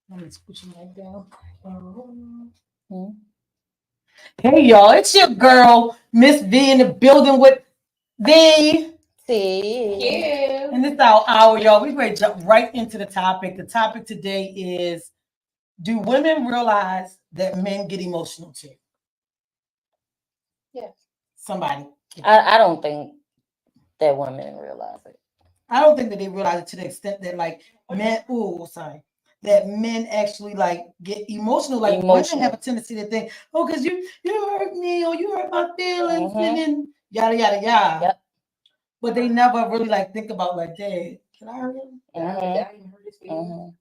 Let me put you right down. Hey y'all, it's your girl, Miss V in the building with V. See, And this is our hour, y'all. We're going to jump right into the topic. The topic today is, do women realize that men get emotional too? yes. Somebody. I don't think that women realize it. I don't think that they realize it to the extent that like men, oh, sorry, that men actually like get emotional. Like women have a tendency to think, oh, because you hurt me or you hurt my feelings and then yada yada yada. Yep. But they never really like think about like, dang, can I hurt him?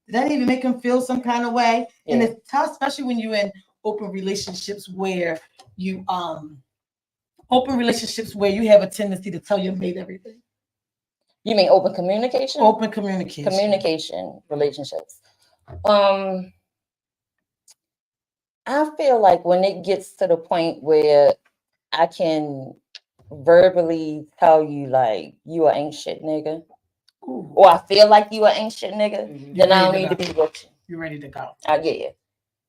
Did that even make him feel some kind of way? Yeah. And it's tough, especially when you're in open relationships where you have a tendency to tell your mate everything. You mean open communication? Open communication. Communication relationships. I feel like when it gets to the point where I can verbally tell you like you an ain't shit nigga, or I feel like you an ain't shit nigga, then I don't need to be with you. You're ready to go. Yeah.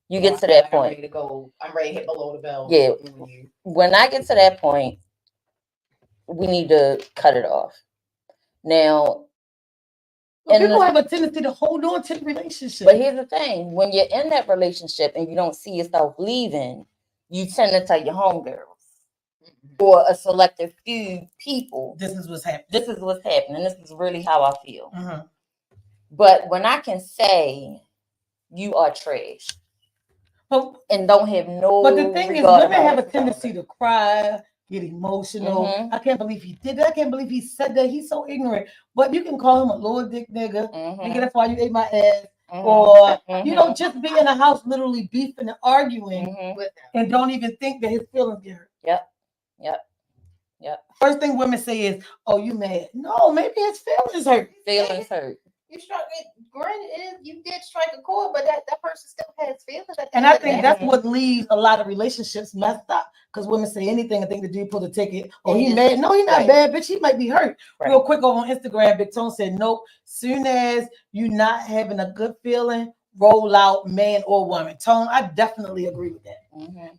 You get to that point. I'm ready to go. I'm ready to hit below the belt. Yeah. When I get to that point, we need to cut it off. Now, people have a tendency to hold on to the relationship. But here's the thing: when you're in that relationship and you don't see yourself leaving, you tend to tell your homegirls or a selective few people, "This is what's happening. This is what's happening. This is really how I feel." But when I can say you are trash, and don't have no. But the thing is, women have a tendency to cry, get emotional. I can't believe he did that. I can't believe he said that. He's so ignorant. But you can call him a little dick nigga. Nigga, that's why you ate my ass. Or, just be in a house literally beefing and arguing with them and don't even think that his feelings get hurt. Yep. First thing women say is, oh, you mad. No, maybe his feelings hurt. Feelings hurt. You struck it. Granted, you did strike a chord, but that person still has feelings. And I think that's what leaves a lot of relationships messed up. Because women say anything, I think the dude pulled a ticket. Oh, he mad. No, he's not bad, bitch. He might be hurt. Real quick over on Instagram, Big Tone said, nope. Soon as you not having a good feeling, roll out, man or woman. Tone, I definitely agree with that.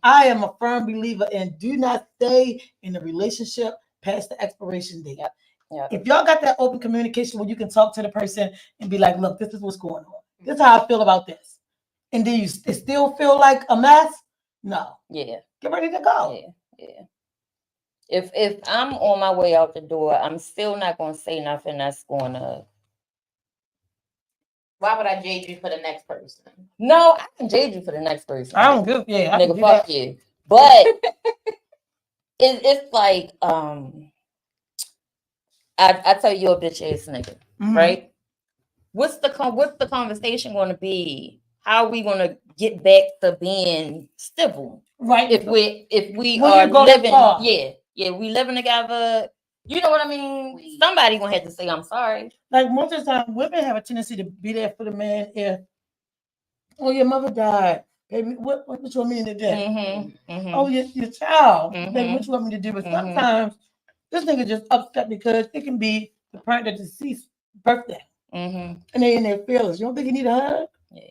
I am a firm believer in do not stay in a relationship past the expiration date. Yeah. If y'all got that open communication where you can talk to the person and be like, look, this is what's going on. This is how I feel about this. And then you still feel like a mess? No. Yeah. Get ready to go. Yeah. If I'm on my way out the door, I'm still not going to say nothing that's going to... Why would I jade you for the next person? No, I can jade you for the next person. I don't give... Yeah, nigga, fuck you. But it's like... I tell you a bitch ass nigga, right? What's the conversation going to be? How are we going to get back to being civil? Right. If we are living, we living together. You know what I mean? Somebody gonna have to say I'm sorry. Like most of the time, women have a tendency to be there for the man if, oh, your mother died. Baby, what you want me to do? Oh, your child. Baby, what you want me to do? But sometimes this nigga just upset because it can be the parent of the deceased birthday. And they in their feelings. You don't think you need a hug? Yeah.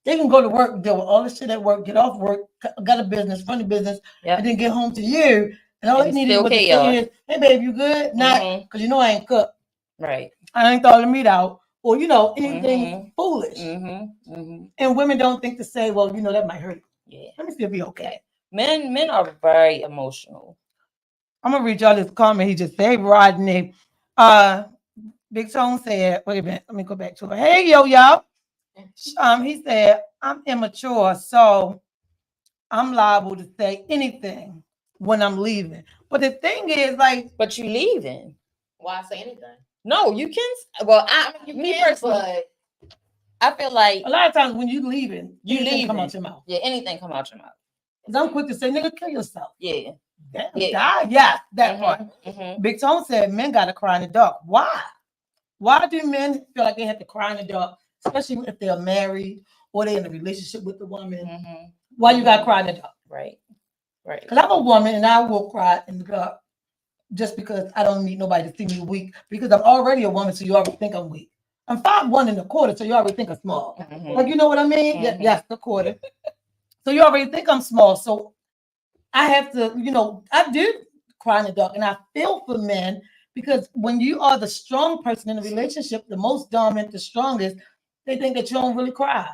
They can go to work, deal with all the shit at work, get off work, got a business, run a business, and then get home to you. And all they needed was to say is, hey, babe, you good? Not, because you know I ain't cooked. Right. I ain't throw the meat out. Or, anything foolish. And women don't think to say, well, that might hurt. Yeah. Let me still be okay. Men are very emotional. I'm going to read y'all this comment he just said. Hey, Rodney. Big Tone said, wait a minute, let me go back to it. Hey, y'all. He said, I'm immature, so I'm liable to say anything when I'm leaving. But the thing is, like... But you leaving. Why say anything? No, you can... Well, personally, I feel like... A lot of times when you leaving, anything come out your mouth. Yeah, anything come out your mouth. Because I'm quick to say, nigga, kill yourself. Yeah. Yeah, that part. Big Tone said, men got to cry in the dark. Why? Why do men feel like they have to cry in the dark, especially if they're married or they're in a relationship with the woman? Why you got to cry in the dark? Right. Because I'm a woman and I will cry in the dark just because I don't need nobody to see me weak because I'm already a woman, so you already think I'm weak. I'm 5'1 1/4", so you already think I'm small. Like, you know what I mean? Yes, the quarter. So you already think I'm small. So I have to, I do cry in the dark, and I feel for men because when you are the strong person in a relationship, the most dominant, the strongest, they think that you don't really cry.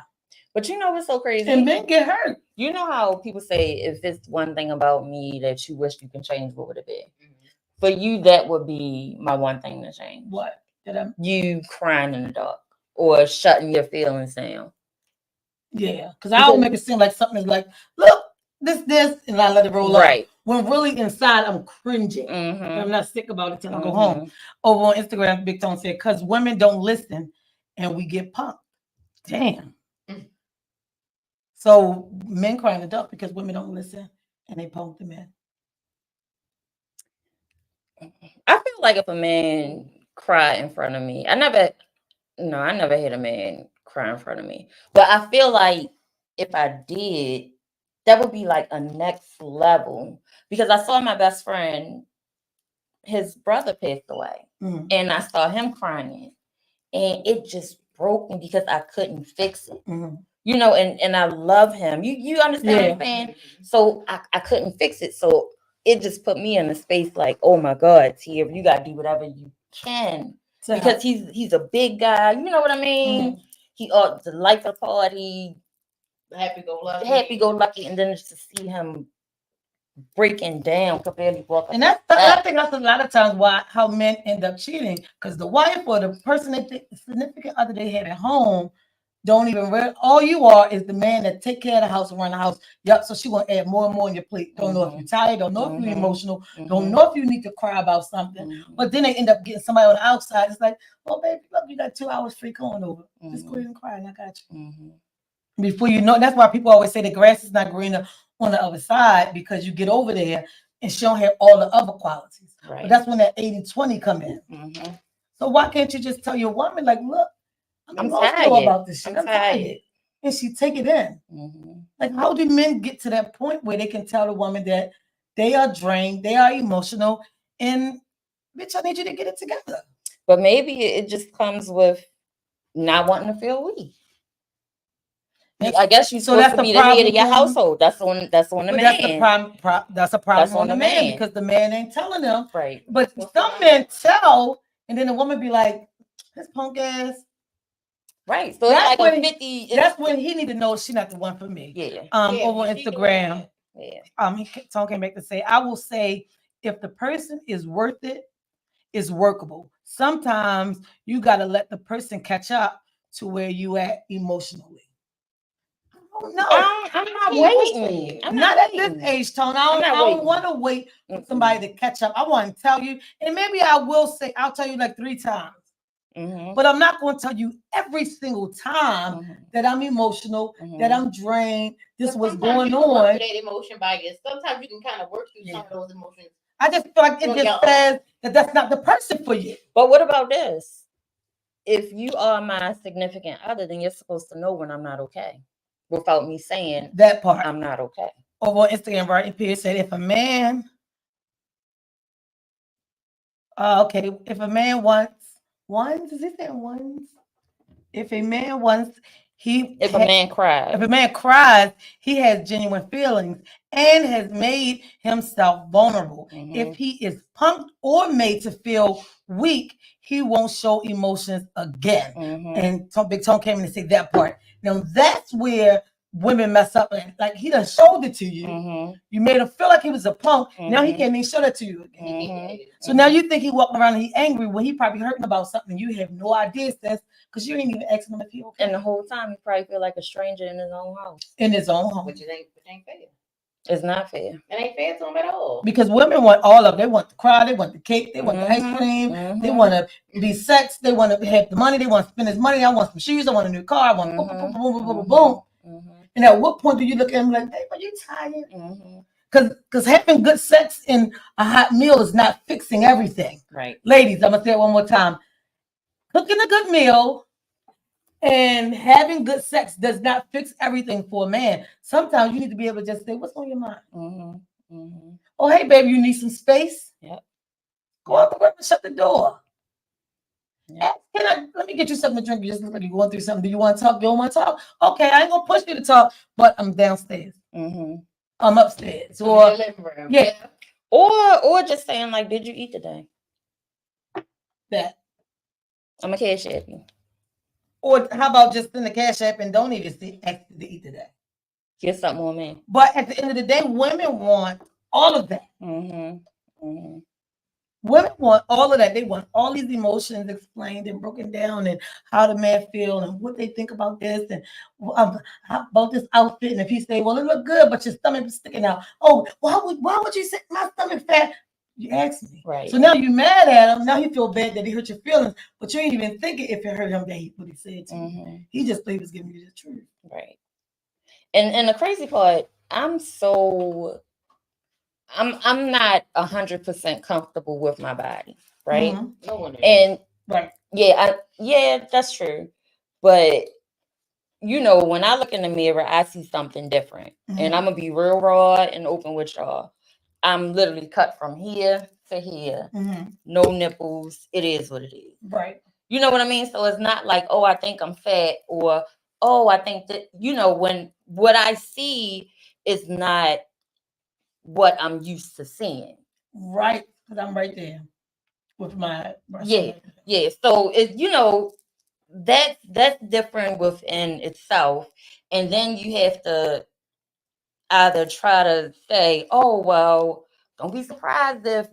But you know what's so crazy? And men get hurt. You know how people say, if it's one thing about me that you wish you can change, what would it be? For you, that would be my one thing to change. What? You crying in the dark or shutting your feelings down. Yeah, because I'll make it seem like something is like, look, this, and I let it roll off. When really inside I'm cringing. And I'm not sick about it till I go home. Over on Instagram, Big Tone said, because women don't listen and we get punked. Damn. So men cry in the dark because women don't listen and they punk the men. I feel like if a man cry in front of me, I never had a man cry in front of me. But I feel like if I did, that would be like a next level. Because I saw my best friend, his brother passed away. And I saw him crying. And it just broke me because I couldn't fix it. And I love him. You understand what I'm saying? So I couldn't fix it. So it just put me in a space like, oh my God, Tia, you gotta do whatever you can. Because he's a big guy. You know what I mean? He the life of the party. Happy go lucky. And then just to see him breaking down, completely broken. And I think that's a lot of times how men end up cheating, because the wife or the person the significant other they had at home don't even realize all you are is the man that take care of the house and run the house. Yep. So she gonna add more and more on your plate. Don't know if you're tired. Don't know if you're emotional. Don't know if you need to cry about something. But then they end up getting somebody on the outside. It's like, oh baby, look, you got 2 hours free going over. Just go ahead and cry, and I got you. Before you know, that's why people always say the grass is not greener on the other side, because you get over there and she don't have all the other qualities. But that's when that 80-20 come in. So why can't you just tell your woman, like, look, I'm emotional about this shit. I'm tired. And she take it in. Like, how do men get to that point where they can tell the woman that they are drained, they are emotional, and bitch, I need you to get it together? But maybe it just comes with not wanting to feel weak. I guess you're supposed to be the head of your household. That's on the man. That's a problem on the man, because the man ain't telling them. Right. But some men tell, and then the woman be like, this punk ass. Right. So that's it's like a 50. That's when he need to know she's not the one for me. Yeah. Over Instagram. Tone came back to say, I will say, if the person is worth it, it's workable. Sometimes you got to let the person catch up to where you at emotionally. No, I'm not waiting. Not at this age, Tone. I don't want to wait for somebody to catch up. I want to tell you, and maybe I'll tell you like 3 times. But I'm not going to tell you every single time that I'm emotional, that I'm drained. This was going on. That emotion by yourself. Sometimes you can kind of work through some of those emotions. I just feel like it just says that that's not the person for you. But what about this? If you are my significant other, then you're supposed to know when I'm not okay, without me saying that part. I'm not okay. Over on Instagram, right? Pierce said, if a man, if a man wants, is it that ones? If a man wants, if a man cries, he has genuine feelings and has made himself vulnerable. If he is punked or made to feel weak, he won't show emotions again. And Big Tone came in and said that part. Now that's where women mess up. Like, he done showed it to you. You made him feel like he was a punk. Now he can't even show that to you again. So now you think he walking around and he angry when he probably hurting about something. You have no idea, sis, because you ain't even asking him if he okay. And the whole time he probably feel like a stranger in his own house. In his own home. Which ain't fair. It's not fair. It ain't fair to him at all. Because women want all of it. They want the cry, they want the cake, they want the ice cream, they want to be sex, they want to have the money, they want to spend his money. I want some shoes, I want a new car, I want boom, boom, boom, boom, boom, boom. And at what point do you look at him like, hey, are you tired? Because having good sex in a hot meal is not fixing everything. Right. Ladies, I'm going to say it one more time. Cooking a good meal and having good sex does not fix everything for a man. Sometimes you need to be able to just say, what's on your mind? Oh, hey, baby, you need some space? Yep. Go out the room and shut the door. Let me get you something to drink. You just look like you're going through something. Do you want to talk? You don't want to talk? Okay, I ain't gonna push you to talk, but I'm downstairs. I'm upstairs. Or yeah. Or just saying like, did you eat today? That. I'm a cash app you. Or how about just send the cash app and don't even ask to eat today? Get something on me. But at the end of the day, women want all of that. Women want all of that. They want all these emotions explained and broken down, and how the man feel and what they think about this, and how about this outfit. And if he say, "Well, it look good, but your stomach is sticking out," oh, why would you say my stomach fat? You asked me. Right. So now you mad at him. Now he feel bad that he hurt your feelings, but you ain't even thinking if it hurt him that what he said to you. He just thought he was giving you the truth. Right. And the crazy part, I'm not 100% comfortable with my body, right? No one is. And right. Yeah, that's true. But you know, when I look in the mirror, I see something different. And I'm gonna be real raw and open with y'all. I'm literally cut from here to here. No nipples. It is what it is. Right. You know what I mean? So it's not like, oh, I think I'm fat, or oh, I think that, you know, when what I see is not what I'm used to seeing. Right. Because I'm right there with my yeah. So it, you know, that's different within itself. And then you have to either try to say, oh, well, don't be surprised if,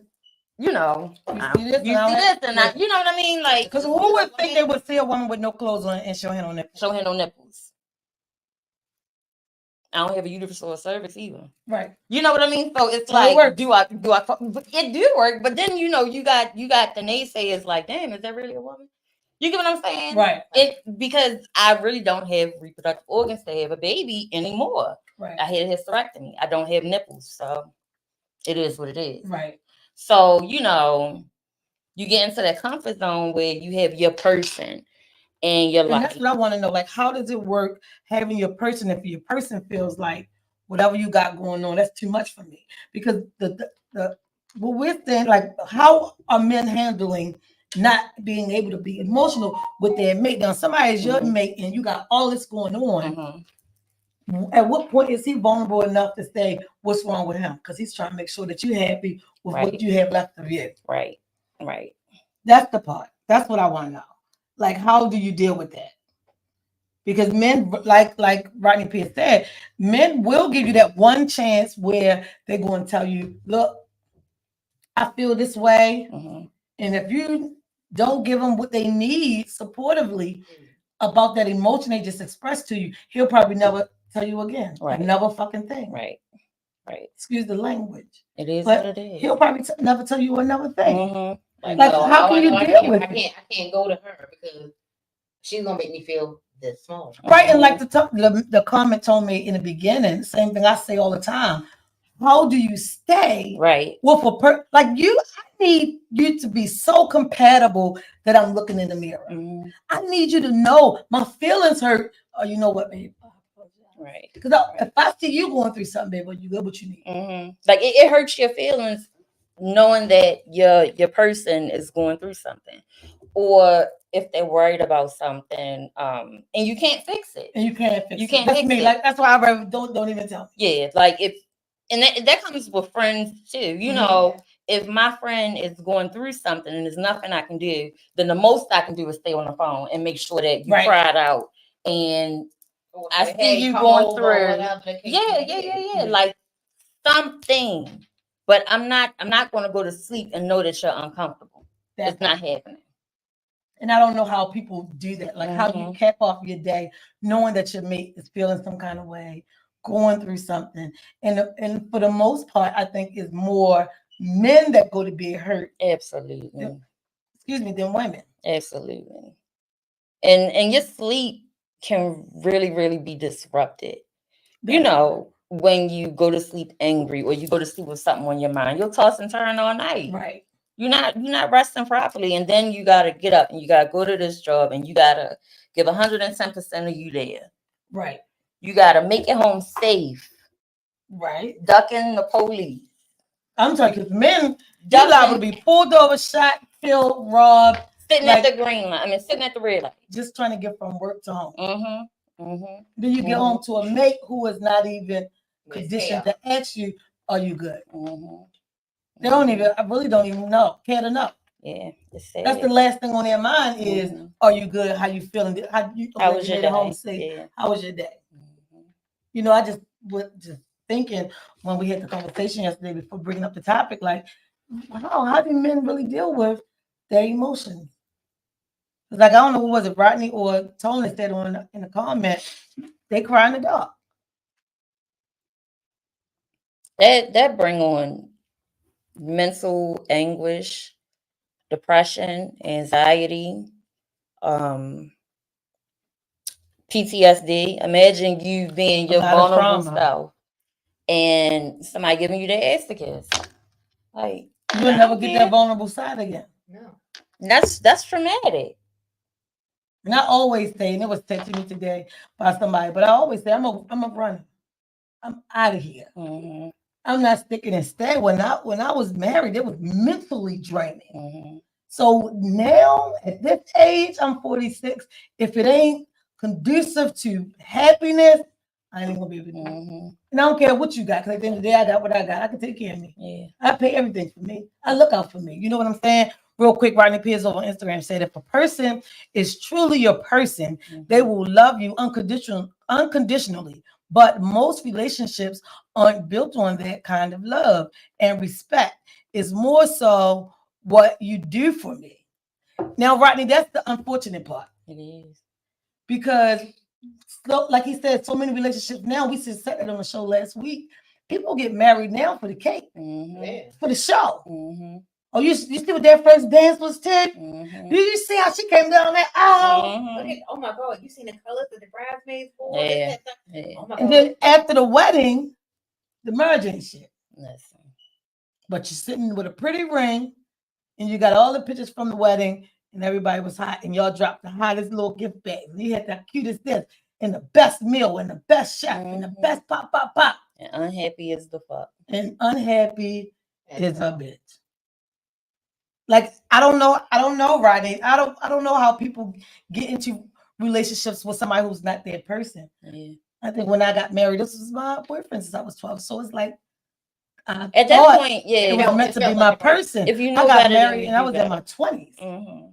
you know, you see this, and I, you know what I mean? Like, because who would think they would see a woman with no clothes on and show hand on nipples? Show hand on nipples. I don't have a uterus or a cervix either. Right. You know what I mean? So it's like, it do I? It do work, but then you know you got the naysayers like, damn, is that really a woman? You get what I'm saying? Right. Because I really don't have reproductive organs to have a baby anymore. Right. I had a hysterectomy. I don't have nipples, so it is what it is. Right. So you know, you get into that comfort zone where you have your person. And you're like, that's what I want to know. Like, how does it work having your person if your person feels like whatever you got going on, that's too much for me? Because the what we're saying, like, how are men handling not being able to be emotional with their mate? Now, somebody is your mate and you got all this going on. At what point is he vulnerable enough to say what's wrong with him? Because he's trying to make sure that you're happy with what you have left of you. Right. That's the part. That's what I want to know. Like, how do you deal with that? Because men, like Rodney Pierce said, men will give you that one chance where they're going to tell you, look, I feel this way. And if you don't give them what they need supportively about that emotion they just expressed to you, he'll probably never tell you again. Another fucking thing. Right. Excuse the language. It is what it is. He'll probably never tell you another thing. Like, how can you deal with it? I can't go to her because she's gonna make me feel this small. Right, and like the comment told me in the beginning, same thing I say all the time. How do you stay with a like you? I need you to be so compatible that I'm looking in the mirror. I need you to know my feelings hurt. Oh, you know what, babe? Right. Because if I see you going through something, babe, you get what you need. Like it hurts your feelings knowing that your person is going through something, or if they're worried about something, and you can't fix it. And you can't fix it. That's me. Like that's why I rather don't even tell me. Yeah, like and that comes with friends too. You know, if my friend is going through something and there's nothing I can do, then the most I can do is stay on the phone and make sure that you cried out and I see you going through. Yeah. Like something. But I'm not going to go to sleep and know that you're uncomfortable. It's not happening. And I don't know how people do that. Like how you cap off your day knowing that your mate is feeling some kind of way, going through something. And for the most part, I think is more men that go to be hurt. Absolutely. Than women. Absolutely. And your sleep can really, really be disrupted. You know, when you go to sleep angry or you go to sleep with something on your mind, you'll toss and turn all night. Right. You're not resting properly. And then you got to get up and you got to go to this job and you got to give 110% of you there. Right. You got to make it home safe. Right. Ducking the police. I'm talking because men, you're liable to be pulled over, shot, killed, robbed, Sitting at the green light. I mean, sitting at the red light. Just trying to get from work to home. Then you get home to a mate who is not even conditioned to ask you, "Are you good?" They don't even. I really don't even care to know. Yeah, that's the last thing on their mind is, "Are you good? How you feeling? How was your day?" Home say, "How was your day?" You know, I just was just thinking when we had the conversation yesterday before bringing up the topic, like, how do men really deal with their emotions? Like, I don't know who was it, Rodney or Tony said in the comment, they cry in the dark. That bring on mental anguish, depression, anxiety, PTSD. Imagine you being your vulnerable self and somebody giving you their ass to kiss. Like, you'll never get that vulnerable side again. No. That's traumatic. And I always say, and it was said to me today by somebody, but I always say, I'm a runner. I'm out of here. I'm not sticking and staying. When I was married, it was mentally draining. So now at this age, I'm 46. If it ain't conducive to happiness, I ain't gonna be able to do it. And I don't care what you got, because at the end of the day, I got what I got. I can take care of me. Yeah. I pay everything for me. I look out for me. You know what I'm saying? Real quick, Rodney Pierce over on Instagram said, if a person is truly your person, they will love you unconditionally. But most relationships aren't built on that kind of love and respect. It's more so what you do for me. Now, Rodney, that's the unfortunate part. It is. Because, like he said, so many relationships now, we said that on the show last week, people get married now for the cake, for the show. Oh, you see what that first dance was, Ted? Did you see how she came down that aisle? Oh my God, you seen the colors of the bridesmaids? Yeah. Oh my God. And then after the wedding, the marriage ain't shit. Listen. But you're sitting with a pretty ring, and you got all the pictures from the wedding, and everybody was hot, and y'all dropped the hottest little gift bag. And you had the cutest this, and the best meal, and the best chef, and the best pop. And unhappy as the fuck. And unhappy is a bitch. Like, I don't know, Rodney. I don't know how people get into relationships with somebody who's not their person. Yeah. I think when I got married, this was my boyfriend since I was 12. So it's like, at that point, yeah, it was meant to be my person. If you know, I got married and I was in my 20s.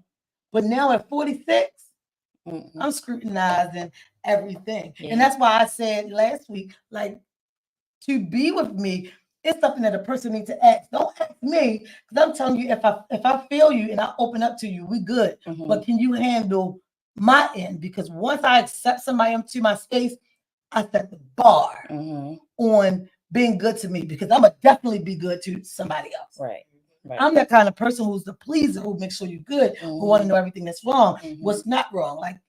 But now at 46, I'm scrutinizing everything. And that's why I said last week, like, to be with me, it's something that a person needs to ask. Don't ask me, because I'm telling you, if I feel you and I open up to you, we good. But can you handle my end? Because once I accept somebody into my space, I set the bar on being good to me, because I'm gonna definitely be good to somebody else. Right. I'm that kind of person who's the pleaser, who makes sure you're good, who want to know everything that's wrong, what's not wrong. Like,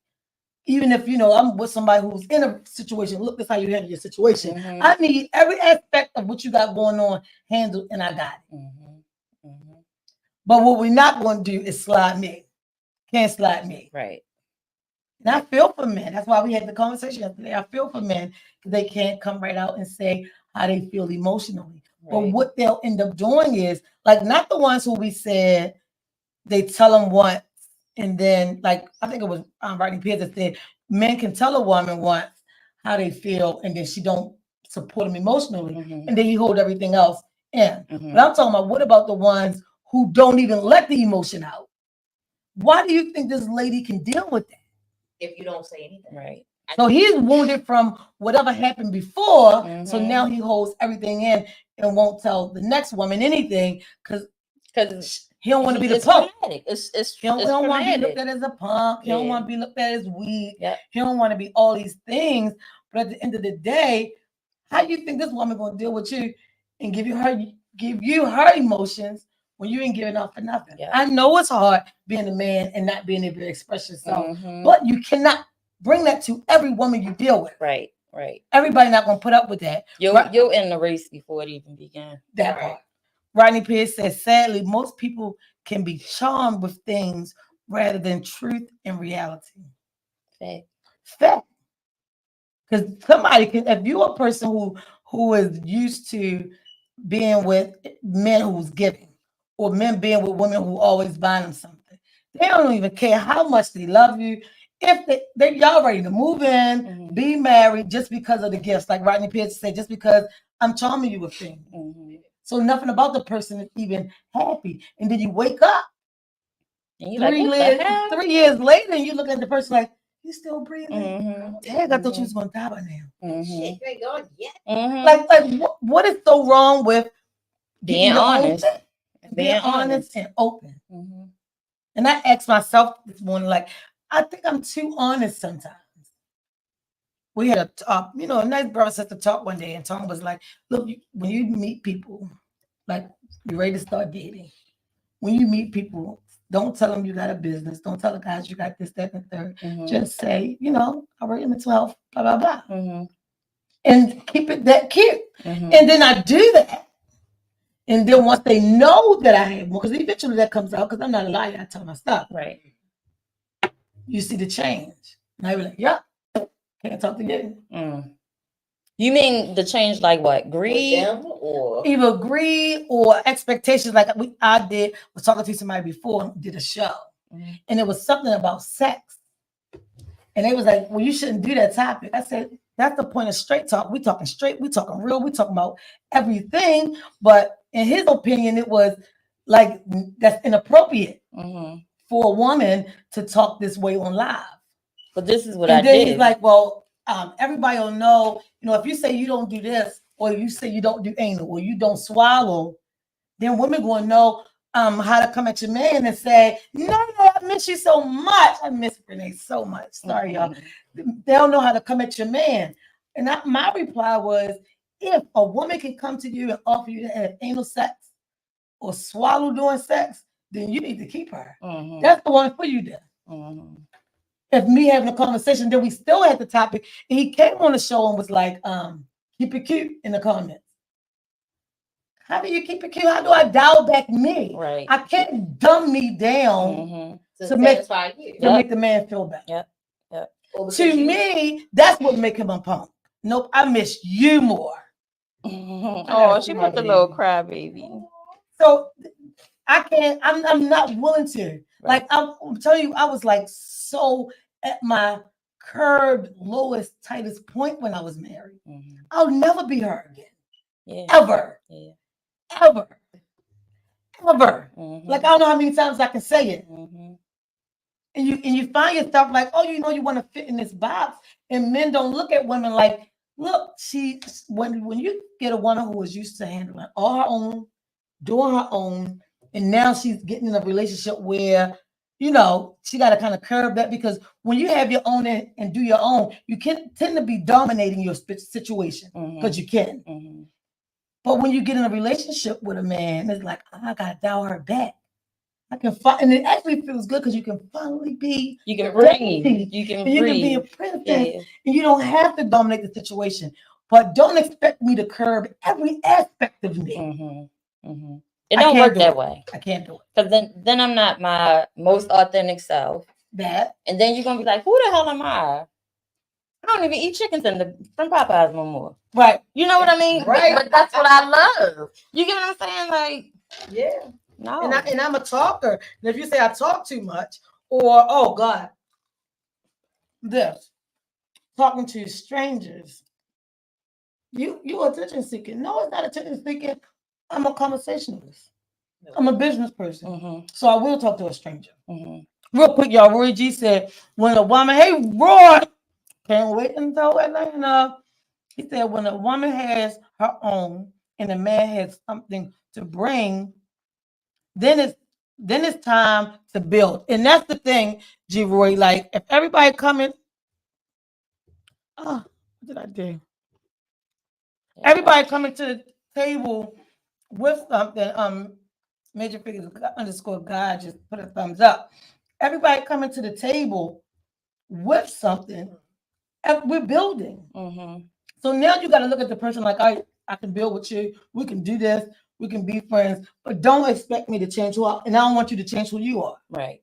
even if, you know, I'm with somebody who's in a situation, look, this how you handle your situation. I need every aspect of what you got going on handled, and I got it. But what we're not going to do is slide me. Can't slide me. Right. And I feel for men. That's why we had the conversation yesterday. I feel for men, because they can't come right out and say how they feel emotionally. Right. But what they'll end up doing is, like, not the ones who we said they tell them once, and then, like, I think it was Rodney Pierce that said, men can tell a woman once how they feel, and then she don't support them emotionally, and then you hold everything else in. But I'm talking about, what about the ones who don't even let the emotion out? Why do you think this lady can deal with that? If you don't say anything. Right. So he's wounded from whatever happened before, so now he holds everything in and won't tell the next woman anything, because he don't want to be the punk. He don't want to be looked at as a punk. He don't want to be looked at as weak. He don't want to be all these things. But at the end of the day, how do you think this woman gonna deal with you and give you her emotions when you ain't giving up for nothing? I know it's hard being a man and not being able to express yourself, but you cannot bring that to every woman you deal with. Right. Everybody not gonna put up with that. You're in the race before it even began. That part. Rodney Pierce says, sadly, most people can be charmed with things rather than truth and reality. Fact. Because somebody can, if you're a person who is used to being with men who's giving, or men being with women who always buy them something, They don't even care how much they love you. If y'all ready to move in, be married just because of the gifts, like Rodney Pierce said, just because I'm charming you with things. So nothing about the person is even happy. And then you wake up and 3 years later, and you look at the person like, you still breathing? Dang, I thought you was gonna die by now. Shit, you ain't going yet. Like what is so wrong with being honest? Being honest and open. And I asked myself this morning, like, I think I'm too honest sometimes. We had a talk, a nice brother sister talk one day, and Tom was like, look, when you meet people, like, you're ready to start dating. When you meet people, don't tell them you got a business. Don't tell the guys you got this, that, and the third. Just say, I work in mental health, blah, blah, blah. And keep it that cute. And then I do that. And then once they know that I have more, because eventually that comes out, because I'm not a liar, I tell my stuff. Right. You see the change. And I be like, yeah, can't talk to you. You mean the change like what? Greed? Or either greed or expectations. Like I was talking to somebody before, did a show. And it was something about sex. And they was like, well, you shouldn't do that topic. I said, that's the point of straight talk. We talking straight, we talking real, we talking about everything. But in his opinion, it was like, that's inappropriate for a woman to talk this way on live. But this is what and I then did. He's like, well, everybody will know, if you say you don't do this, or you say you don't do anal, or you don't swallow, then women going to know how to come at your man and say, no, I miss you so much. I miss Renee so much. Sorry, y'all. They don't know how to come at your man. And my reply was, if a woman can come to you and offer you to have anal sex or swallow during sex, then you need to keep her. That's the one for you then. If me having a conversation, then we still had the topic, and he came on the show and was like, keep it cute in the comments. How do you keep it cute? How do I dial back me? Right. I can't dumb me down to make the man feel better. Yep. To me, that's what make him a punk. Nope, I miss you more. Oh, she put the little cry baby. So I can't. I'm not willing to. Right. Like I'm telling you, I was like so at my curbed, lowest, tightest point when I was married. I'll never be her again. Yeah. Ever. Yeah. Ever. Like I don't know how many times I can say it. And you find yourself like, oh, you want to fit in this box, and men don't look at women like, look, when you get a woman who is used to handling all her own, doing her own, and now she's getting in a relationship where, she got to kind of curb that, because when you have your own and do your own, you can tend to be dominating your situation because you can. But when you get in a relationship with a man, it's like, I got to dial her back. I can and it actually feels good because you can finally be. You can breathe. You can be a princess, and you don't have to dominate the situation. But don't expect me to curb every aspect of me. It don't work that way. I can't do it. Because then I'm not my most authentic self. And then you're gonna be like, who the hell am I? I don't even eat chicken from Popeyes no more. Right. You know what I mean? Right. But that's what I love. You get what I'm saying? Like, yeah. No. And I'm a talker. And if you say I talk too much, or oh God, talking to strangers, you attention seeking. No, it's not attention seeking. I'm a conversationalist. I'm a business person. So I will talk to a stranger. Real quick, y'all. Roy G said, when a woman, hey Roy, can't wait until Atlanta. He said, when a woman has her own and a man has something to bring, then it's time to build. And that's the thing, G Roy. Like, if everybody coming, what did I do? Everybody coming to the table with something, Major Figures _God just put a thumbs up. Everybody coming to the table with something, and we're building. So now you got to look at the person like, I can build with you. We can do this. We can be friends, but don't expect me to change who I am, and I don't want you to change who you are. Right.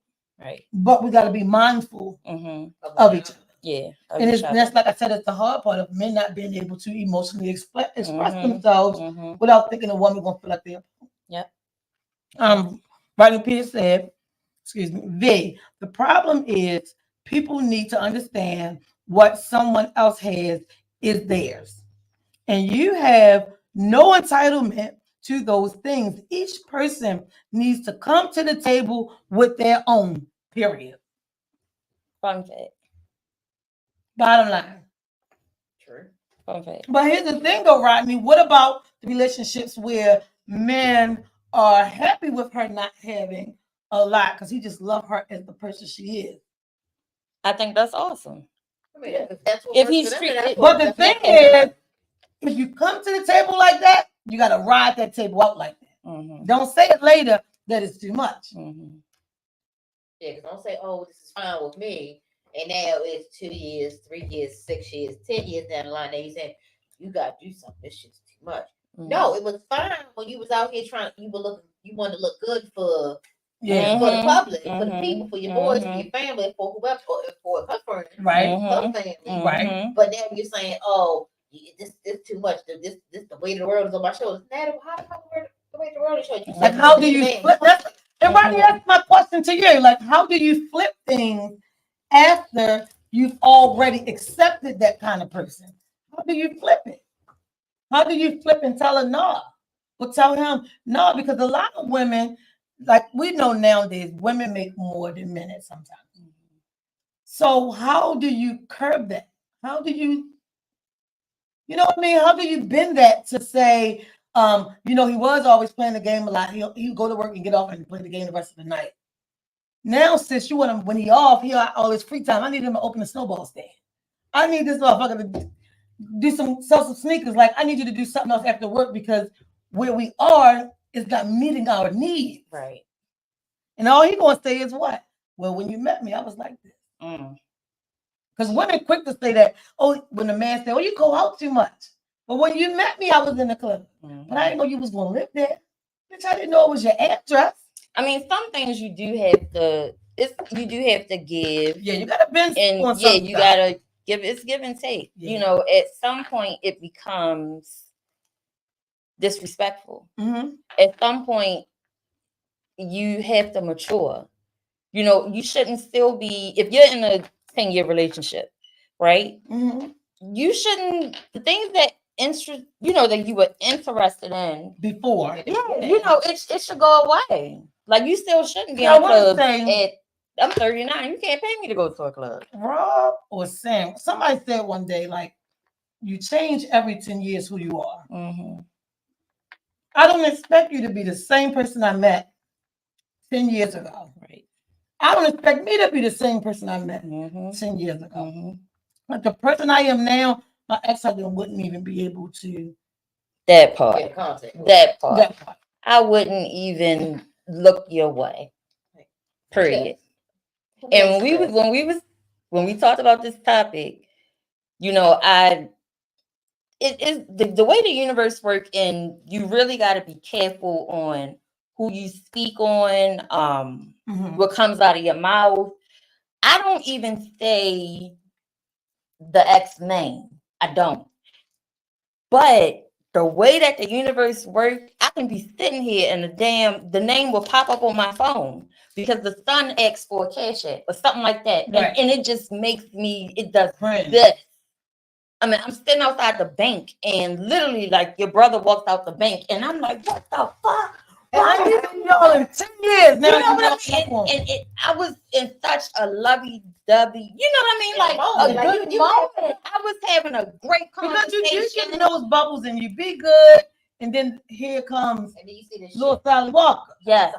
But we got to be mindful of each other. Yeah. And that's like I said, it's the hard part of men not being able to emotionally express themselves without thinking a woman gonna feel like they're. Yep. Rodney Pierce said, excuse me, V. The problem is people need to understand what someone else has is theirs. And you have no entitlement to those things. Each person needs to come to the table with their own, period. Fun fact. Bottom line. True. Fun fact. But here's the thing though, Rodney. What about the relationships where men are happy with her not having a lot because he just loves her as the person she is? I think that's awesome. I mean, if that's what If works he's for them, treated- then that's But what- the thing that's- is, if you come to the table like that, you got to ride that table out like that. Mm-hmm. Don't say it later that it's too much. Mm-hmm. yeah, 'cause don't say, "Oh, this is fine with me," and now it's 2 years, 3 years, 6 years, 10 years down the line. Now you saying you got to do something. This shit's too much. Mm-hmm. No, it was fine when you was out here trying. You wanted to look good for Yeah. for the Mhm, public, for the mhm, people, for your boys, for mhm. your family, for whoever, for her friends, Right. her family. Mhm. But now you're saying, "Oh, this too much. This the weight of the world is on my shoulders." Now, how the weight of the world is on you? Like, how do you flip? And Rodney, that's my question to you. Like, how do you flip things after you've already accepted that kind of person? How do you flip it? How do you flip and tell her no? Or tell him no? Because a lot of women, like we know nowadays, women make more than men at sometimes. So how do you curb that? How do you know what I mean? How do you bend that to say, he was always playing the game a lot. He'll go to work and get off and play the game the rest of the night. Now, since you want him when he off, he got all his free time. I need him to open a snowball stand. I need this motherfucker to sell some sneakers. Like I need you to do something else after work because where we are is not meeting our needs. Right. And all he gonna say is what? Well, when you met me, I was like this. Mm. Because women quick to say that, when the man said, you go out too much. But when you met me, I was in the club. Mhm. But I didn't know you was going to live there. Bitch, I didn't know it was your address. I mean, some things you do have to. You do have to give. Yeah, you got to bend. And yeah, you gotta give. It's give and take. Yeah. At some point it becomes disrespectful. Mm-hmm. At some point, you have to mature. You shouldn't still be if you're in a 10-year relationship, right? Mm-hmm. You shouldn't the things that that you were interested in before. Yeah, it should go away. Like you still shouldn't be in clubs I'm 39. You can't pay me to go to a club. Rob or Sam, somebody said one day, like, you change every 10 years who you are. Mm-hmm. I don't expect you to be the same person I met 10 years ago. Right. I don't expect me to be the same person I met 10 years ago. Mm-hmm. Like the person I am now, my ex-husband wouldn't even be able to. That part. That part. I wouldn't even look your way. Period. And when we talked about this topic, the way the universe works, and you really got to be careful on who you speak on, what comes out of your mouth. I don't even say the ex name. I don't. But the way that the universe works, I can be sitting here and the name will pop up on my phone because the son asked for a cash app or something like that. Right. And it just makes me, it does this. I mean, I'm sitting outside the bank and literally like your brother walked out the bank and I'm like, what the fuck? Why are you y'all in 10 years now? You know what I mean? I was in such a lovey-dovey, you know what I mean? Like a good moment. I was having a great conversation. Because you get those bubbles and you be good, and then here comes little Sally Walker. Yeah.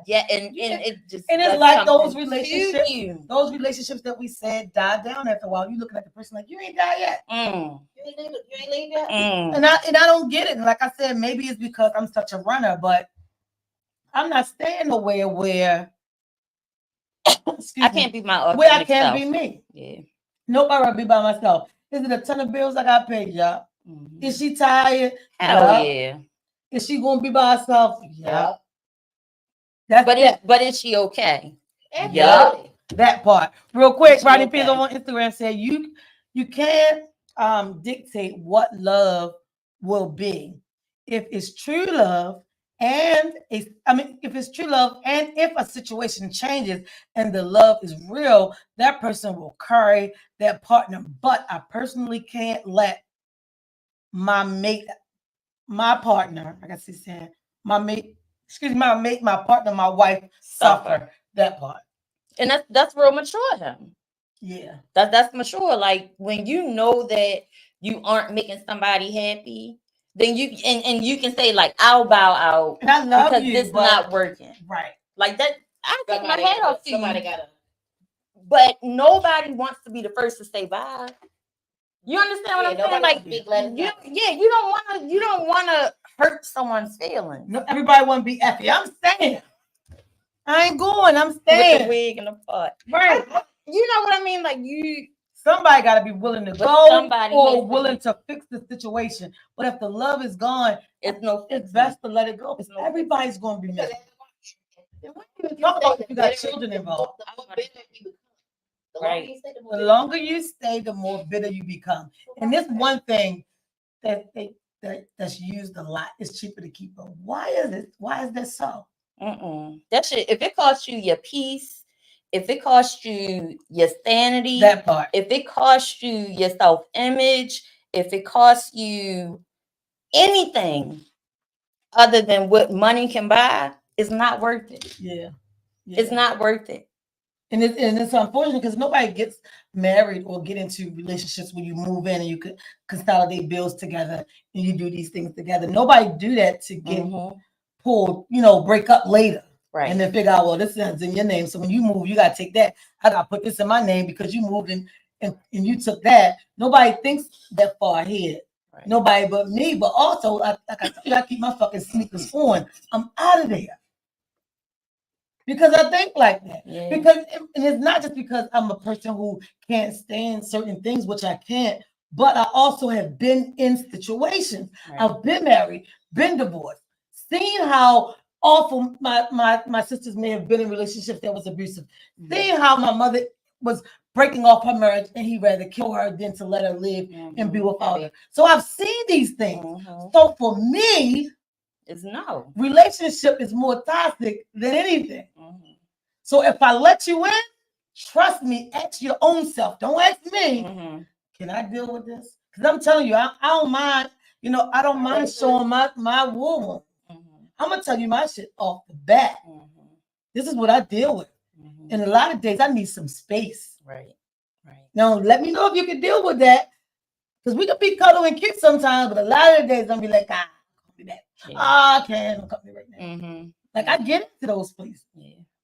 Yeah, and it just and it's like those relationships that we said died down after a while. You looking at the person like you ain't died yet. You ain't leave yet. And I don't get it. And like I said, maybe it's because I'm such a runner, but I'm not staying nowhere where I can't be my where I can't be me. Yeah. Nope, I'd rather be by myself. Is it a ton of bills I got paid, y'all? Is she tired? Hell yeah. Is she gonna be by herself? Yeah. But is she okay? Yeah. That part. Real quick, Rodney Pizzo on Instagram said you can't dictate what love will be. If it's true love and if it's true love, and if a situation changes and the love is real, that person will carry that partner. But I personally can't let my mate, my partner, I guess he's saying my mate, my partner, my wife suffer that part. And that's real mature of him. Yeah. That's mature. Like when you know that you aren't making somebody happy, then you and you can say like I'll bow out And I love because you, this but not working. right. Like that, I take my Somebody head gotta- off to somebody you. gotta. But nobody wants to be the first to say bye. You understand what I'm saying? nobody Like wants to be glad you, it's not- yeah, you don't wanna hurt someone's feelings. No, everybody want to be effy. I'm staying. I ain't going. I'm With staying. the wig and the pot. Right. You know what I mean? Like you. Somebody got to be willing to But go somebody has or to willing be- to fix the situation. But if the love is gone, It's no it's fixing. best to let it go. It's no Everybody's going to be Because miserable. And when you talk about if you got children involved, the more bitter you become. The Right. longer you stay, the more the bitter longer you stay, the more bitter you become. And this one thing that's used a lot is cheaper to keep them. Why is it? Why is that so? That shit. If it costs you your peace, if it costs you your sanity, That part. if it costs you your self-image, if it costs you anything other than what money can buy, it's not worth it. Yeah. It's not worth it. And it's unfortunate because nobody gets married or get into relationships when you move in and you could consolidate bills together and you do these things together. Nobody do that to get pulled, break up later. Right. And then figure out, well, this is in your name. So when you move, you got to take that. I got to put this in my name because you moved and you took that. Nobody thinks that far ahead. Right. Nobody but me. But also, like I told you, I keep my fucking sneakers on. I'm out of there. Because I think like that. Yeah. Because and it's not just because I'm a person who can't stand certain things, which I can't, but I also have been in situations. Right. I've been married, been divorced, seen how awful my sisters may have been in relationships that was abusive, seeing how my mother was breaking off her marriage and he'd rather kill her than to let her live and be without her. So I've seen these things. So for me, it's no. Relationship is more toxic than anything. So if I let you in, trust me, ask your own self. Don't ask me. Can I deal with this? Because I'm telling you, I don't mind. I don't mind showing my wound. I'm gonna tell you my shit off the bat. This is what I deal with. And a lot of days I need some space. Right. Now let me know if you can deal with that. Because we can be cuddle and kiss sometimes, but a lot of the days I'm be like, I can't be that. Yeah. I can't. I'm coming right now. Like I get into those places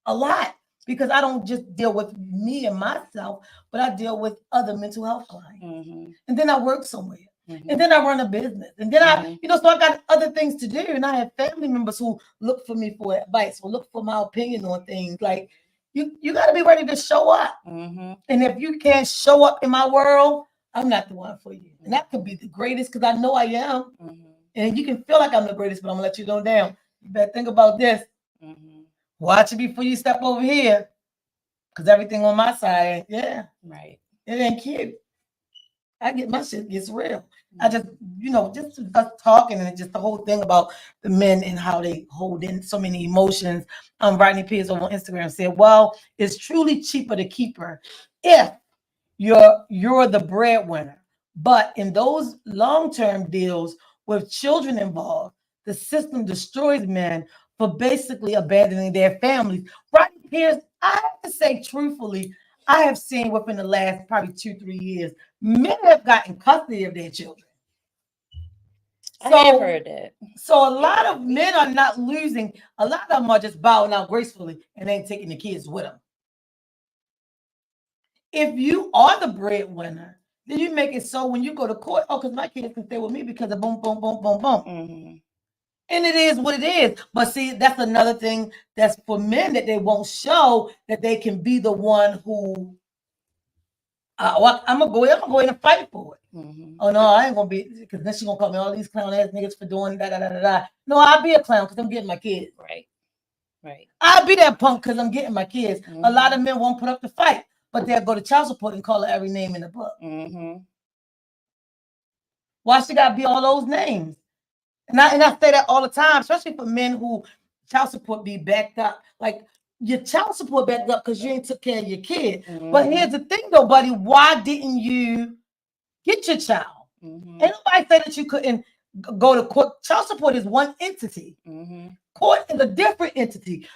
a lot because I don't just deal with me and myself, but I deal with other mental health clients. And then I work somewhere. And then I run a business. And then I so I got other things to do. And I have family members who look for me for advice or look for my opinion on things. Like you got to be ready to show up. And if you can't show up in my world, I'm not the one for you. And that could be the greatest because I know I am. And you can feel like I'm the greatest, but I'm going to let you know down. You better think about this. Watch it before you step over here. Because everything on my side, right. It ain't cute. I get my shit gets real. I just, just us talking and just the whole thing about the men and how they hold in so many emotions. Rodney Pierce over on Instagram said, well, it's truly cheaper to keep her if you're the breadwinner. But in those long-term deals with children involved, the system destroys men for basically abandoning their families. Rodney Pierce, I have to say truthfully, I have seen within the last probably 2-3 years, men have gotten custody of their children. I have heard that. So a lot of men are not losing. A lot of them are just bowing out gracefully and ain't taking the kids with them. If you are the breadwinner, then you make it so when you go to court, because my kids can stay with me because of boom, boom, boom, boom, boom. And it is what it is. But see, that's another thing that's for men that they won't show that they can be the one who I'm gonna go in and fight for it. Oh no, I ain't gonna be because then she's gonna call me all these clown ass niggas for doing da. No, I'll be a clown because I'm getting my kids. Right. I'll be that punk because I'm getting my kids. A lot of men won't put up the fight. But they'll go to child support and call her every name in the book. Why she got to be all those names? And I say that all the time, especially for men who child support be backed up. Like your child support backed up because you ain't took care of your kid. But here's the thing though, buddy, why didn't you get your child? Ain't nobody say that you couldn't go to court. Child support is one entity. Court is a different entity.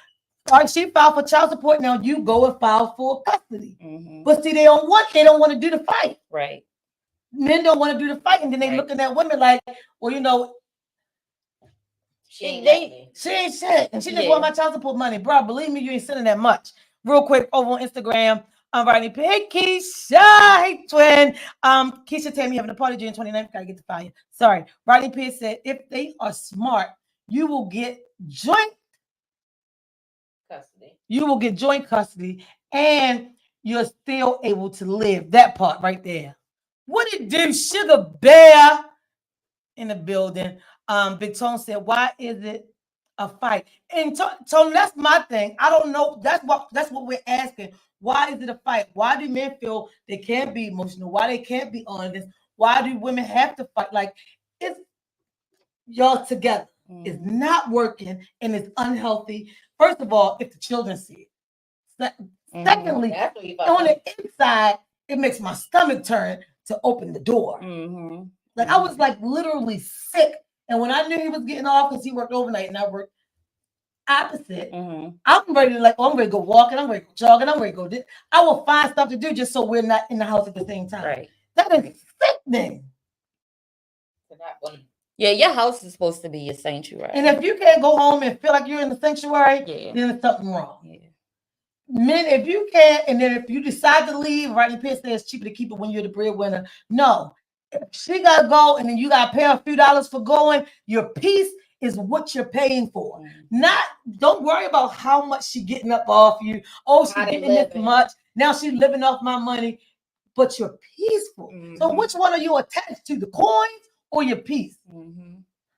All right, she filed for child support. Now you go and file for custody. But see, they don't want to do the fight. Right. Men don't want to do the fight, and then they looking at women like, well, you know, she ain't shit, and she just want my child support money, bro. Believe me, you ain't sending that much. Real quick, over on Instagram, I'm writing, hey Keisha, hey twin. Keisha tell me having a party June 29th. Gotta get the fire. Sorry, Rodney Pierce said if they are smart, you will get joint custody. You will get joint custody, and you're still able to live. That part right there. What it do, Sugar Bear in the building? Big Tone said, why is it a fight? And Tone, that's my thing. I don't know. That's what we're asking. Why is it a fight? Why do men feel they can't be emotional? Why they can't be honest? Why do women have to fight? Like, it's y'all together. It's not working and it's unhealthy. First of all, if the children see it. Secondly, on the inside, it makes my stomach turn to open the door. Like I was like literally sick. And when I knew he was getting off because he worked overnight and I worked opposite, I'm ready to go walking, I'm ready to go jogging, I'm ready to go. I will find stuff to do just so we're not in the house at the same time. Right. That is sickening. Yeah, your house is supposed to be your sanctuary. And if you can't go home and feel like you're in the sanctuary, then there's something wrong. Yeah. Men, if you can't, and then if you decide to leave, Rodney Pierce says it's cheaper to keep it when you're the breadwinner. No. If she gotta go and then you gotta pay a few dollars for going, your peace is what you're paying for. Don't worry about how much she getting up off you. Oh, she's getting this much. Now she's living off my money. But you're peaceful. So which one are you attached to? The coins or your peace?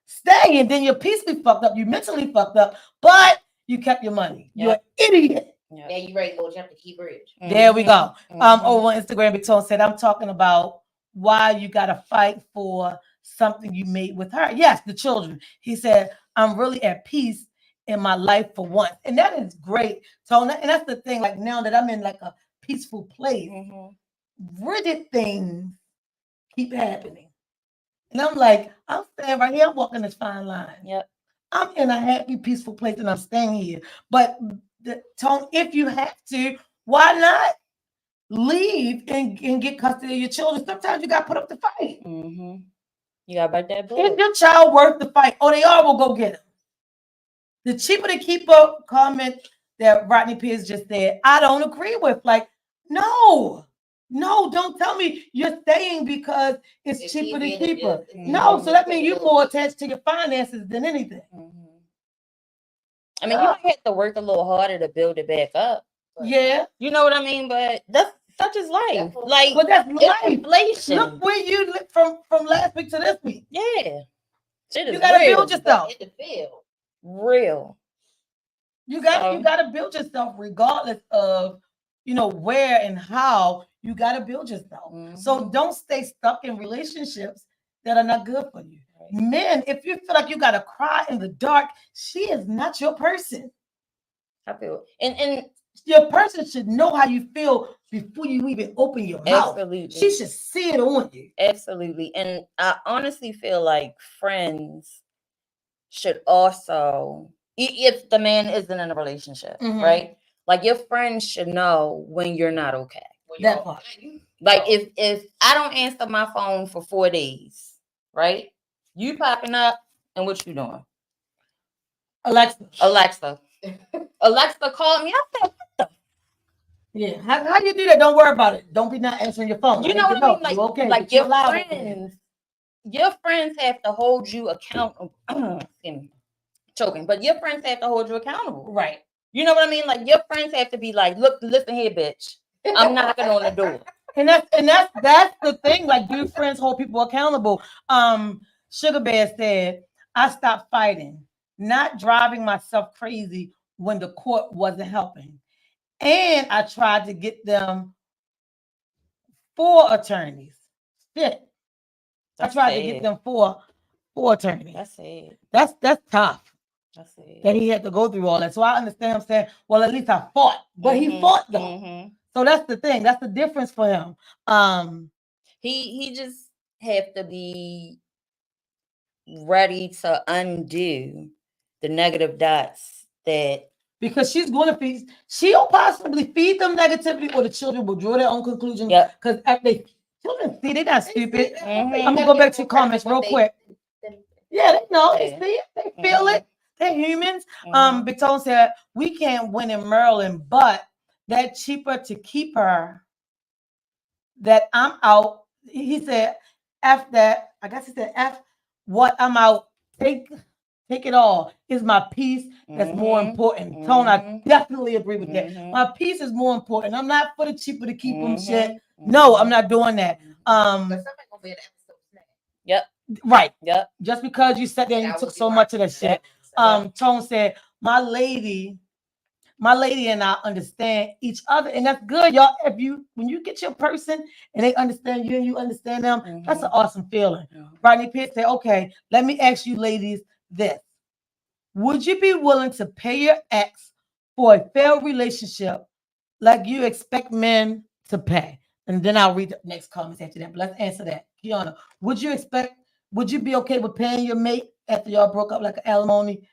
Stay, and then your peace be fucked up. You mentally fucked up, but you kept your money. You're an idiot. Now you ready to go jump the key bridge. There we go. Over on Instagram, Big Tone said, I'm talking about why you gotta fight for something you made with her. Yes, the children. He said, I'm really at peace in my life for once. And that is great, Tone. And that's the thing, like now that I'm in like a peaceful place, rigid things keep happening. And I'm like, I'm staying right here, I'm walking this fine line. Yep. I'm in a happy, peaceful place and I'm staying here. But Tone, if you have to, why not leave and get custody of your children? Sometimes you got to put up the fight. You got to bite that bullet. Is your child worth the fight? Oh, they are, we'll go get him. The cheaper to keep up comment that Rodney Pierce just said, I don't agree with. Like, no, don't tell me you're staying because it's cheaper to keep her. No, so that means you're more attached to your finances than anything. I mean, you might have to work a little harder to build it back up. Yeah. You know what I mean? But that's such is life. Like, but that's life. Inflation. Look where you live from last week to this week. Yeah. You gotta build yourself. In the field. Real. You gotta build yourself regardless of where and how. You gotta build yourself. So don't stay stuck in relationships that are not good for you. Men, if you feel like you gotta cry in the dark, she is not your person. I feel and your person should know how you feel before you even open your mouth. Absolutely. She should see it on you. Absolutely. And I honestly feel like friends should also, if the man isn't in a relationship, right? Like your friends should know when you're not okay. That part. Like if I don't answer my phone for 4 days, right? You popping up and what you doing? Alexa, called me. I said, what the? Yeah, how you do that? Don't worry about it. Don't be not answering your phone. You know what I mean? Like, okay, like your friends have to hold you accountable. Choking, but your friends have to hold you accountable, right? You know what I mean? Like your friends have to be like, look, listen here, bitch. I'm knocking on the door. And that's the thing. Like, do friends hold people accountable? Sugar Bear said, I stopped fighting, not driving myself crazy when the court wasn't helping. And I tried to get them 4 attorneys. Shit. I tried to get them 4 for attorney. That's it. That's tough. That's it. That he had to go through all that. So I understand him saying, well, at least I fought. But he fought though. So that's the thing. That's the difference for him. He just have to be ready to undo the negative dots that because she's going to feed, she'll possibly feed them negativity, or the children will draw their own conclusions. Because if they children see, they're not stupid. I'm gonna go back to your comments real quick. Yeah, they know, they see it, they feel it. They're humans. Big Tone said we can't win in Maryland, but that cheaper to keep her. That I'm out. He said, F that. I guess he said F what I'm out. Take it all. Is my peace that's more important. Tone, I definitely agree with that. My peace is more important. I'm not for the cheaper to keep them shit. No, I'm not doing that. But somebody gonna be an episode snack. Yep. Right. Yep. Just because you sat there and you took so much of that shit. Tone said, my lady and I understand each other, and that's good, y'all. When you get your person and they understand you and you understand them, that's an awesome feeling. Rodney Pierce said, okay, let me ask you ladies this. Would you be willing to pay your ex for a failed relationship like you expect men to pay? And then I'll read the next comments after that. But let's answer that. Kiana, would you be okay with paying your mate after y'all broke up, like an alimony?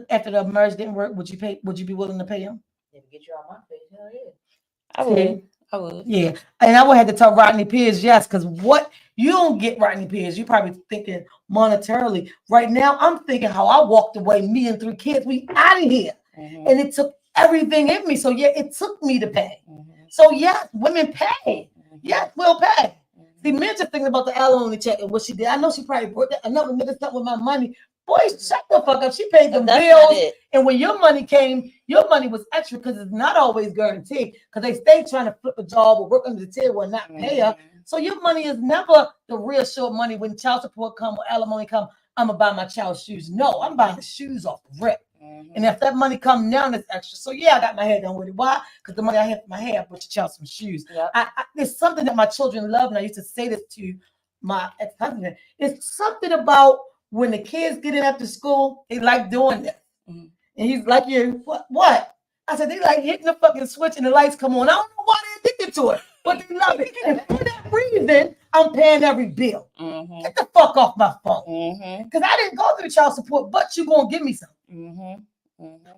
After the marriage didn't work, would you be willing to pay him? Yeah, to get you on my face, hell yeah. I would. Yeah. And I would have to tell Rodney Pierce yes, because what you don't get Rodney Pierce, you probably thinking monetarily. Right now, I'm thinking how I walked away, me and 3 kids, we out of here. And it took everything in me. So yeah, it took me to pay. So yes, women pay. Yes, we'll pay. See, men just thinking about the alimony check and what she did. I know she probably brought that another nigga stuff with my money. Boy, shut the fuck up. She paid them bills. And when your money came, your money was extra because it's not always guaranteed. Because they stay trying to flip a job or work under the table and not pay her. So your money is never the real short money. When child support come or alimony come, I'm going to buy my child's shoes. No, I'm buying the shoes off the rip. And if that money comes down, it's extra. So yeah, I got my hair done with it. Why? Because the money I had for my hair, I bought your child some shoes. It's something that my children love. And I used to say this to my ex-husband. It's something about when the kids get in after school, they like doing that. And he's like, you, what? I said, they like hitting the fucking switch and the lights come on. I don't know why they're addicted to it, but they love it. And for that reason, I'm paying every bill. Get the fuck off my phone. Because I didn't go through child support, but you're going to give me something.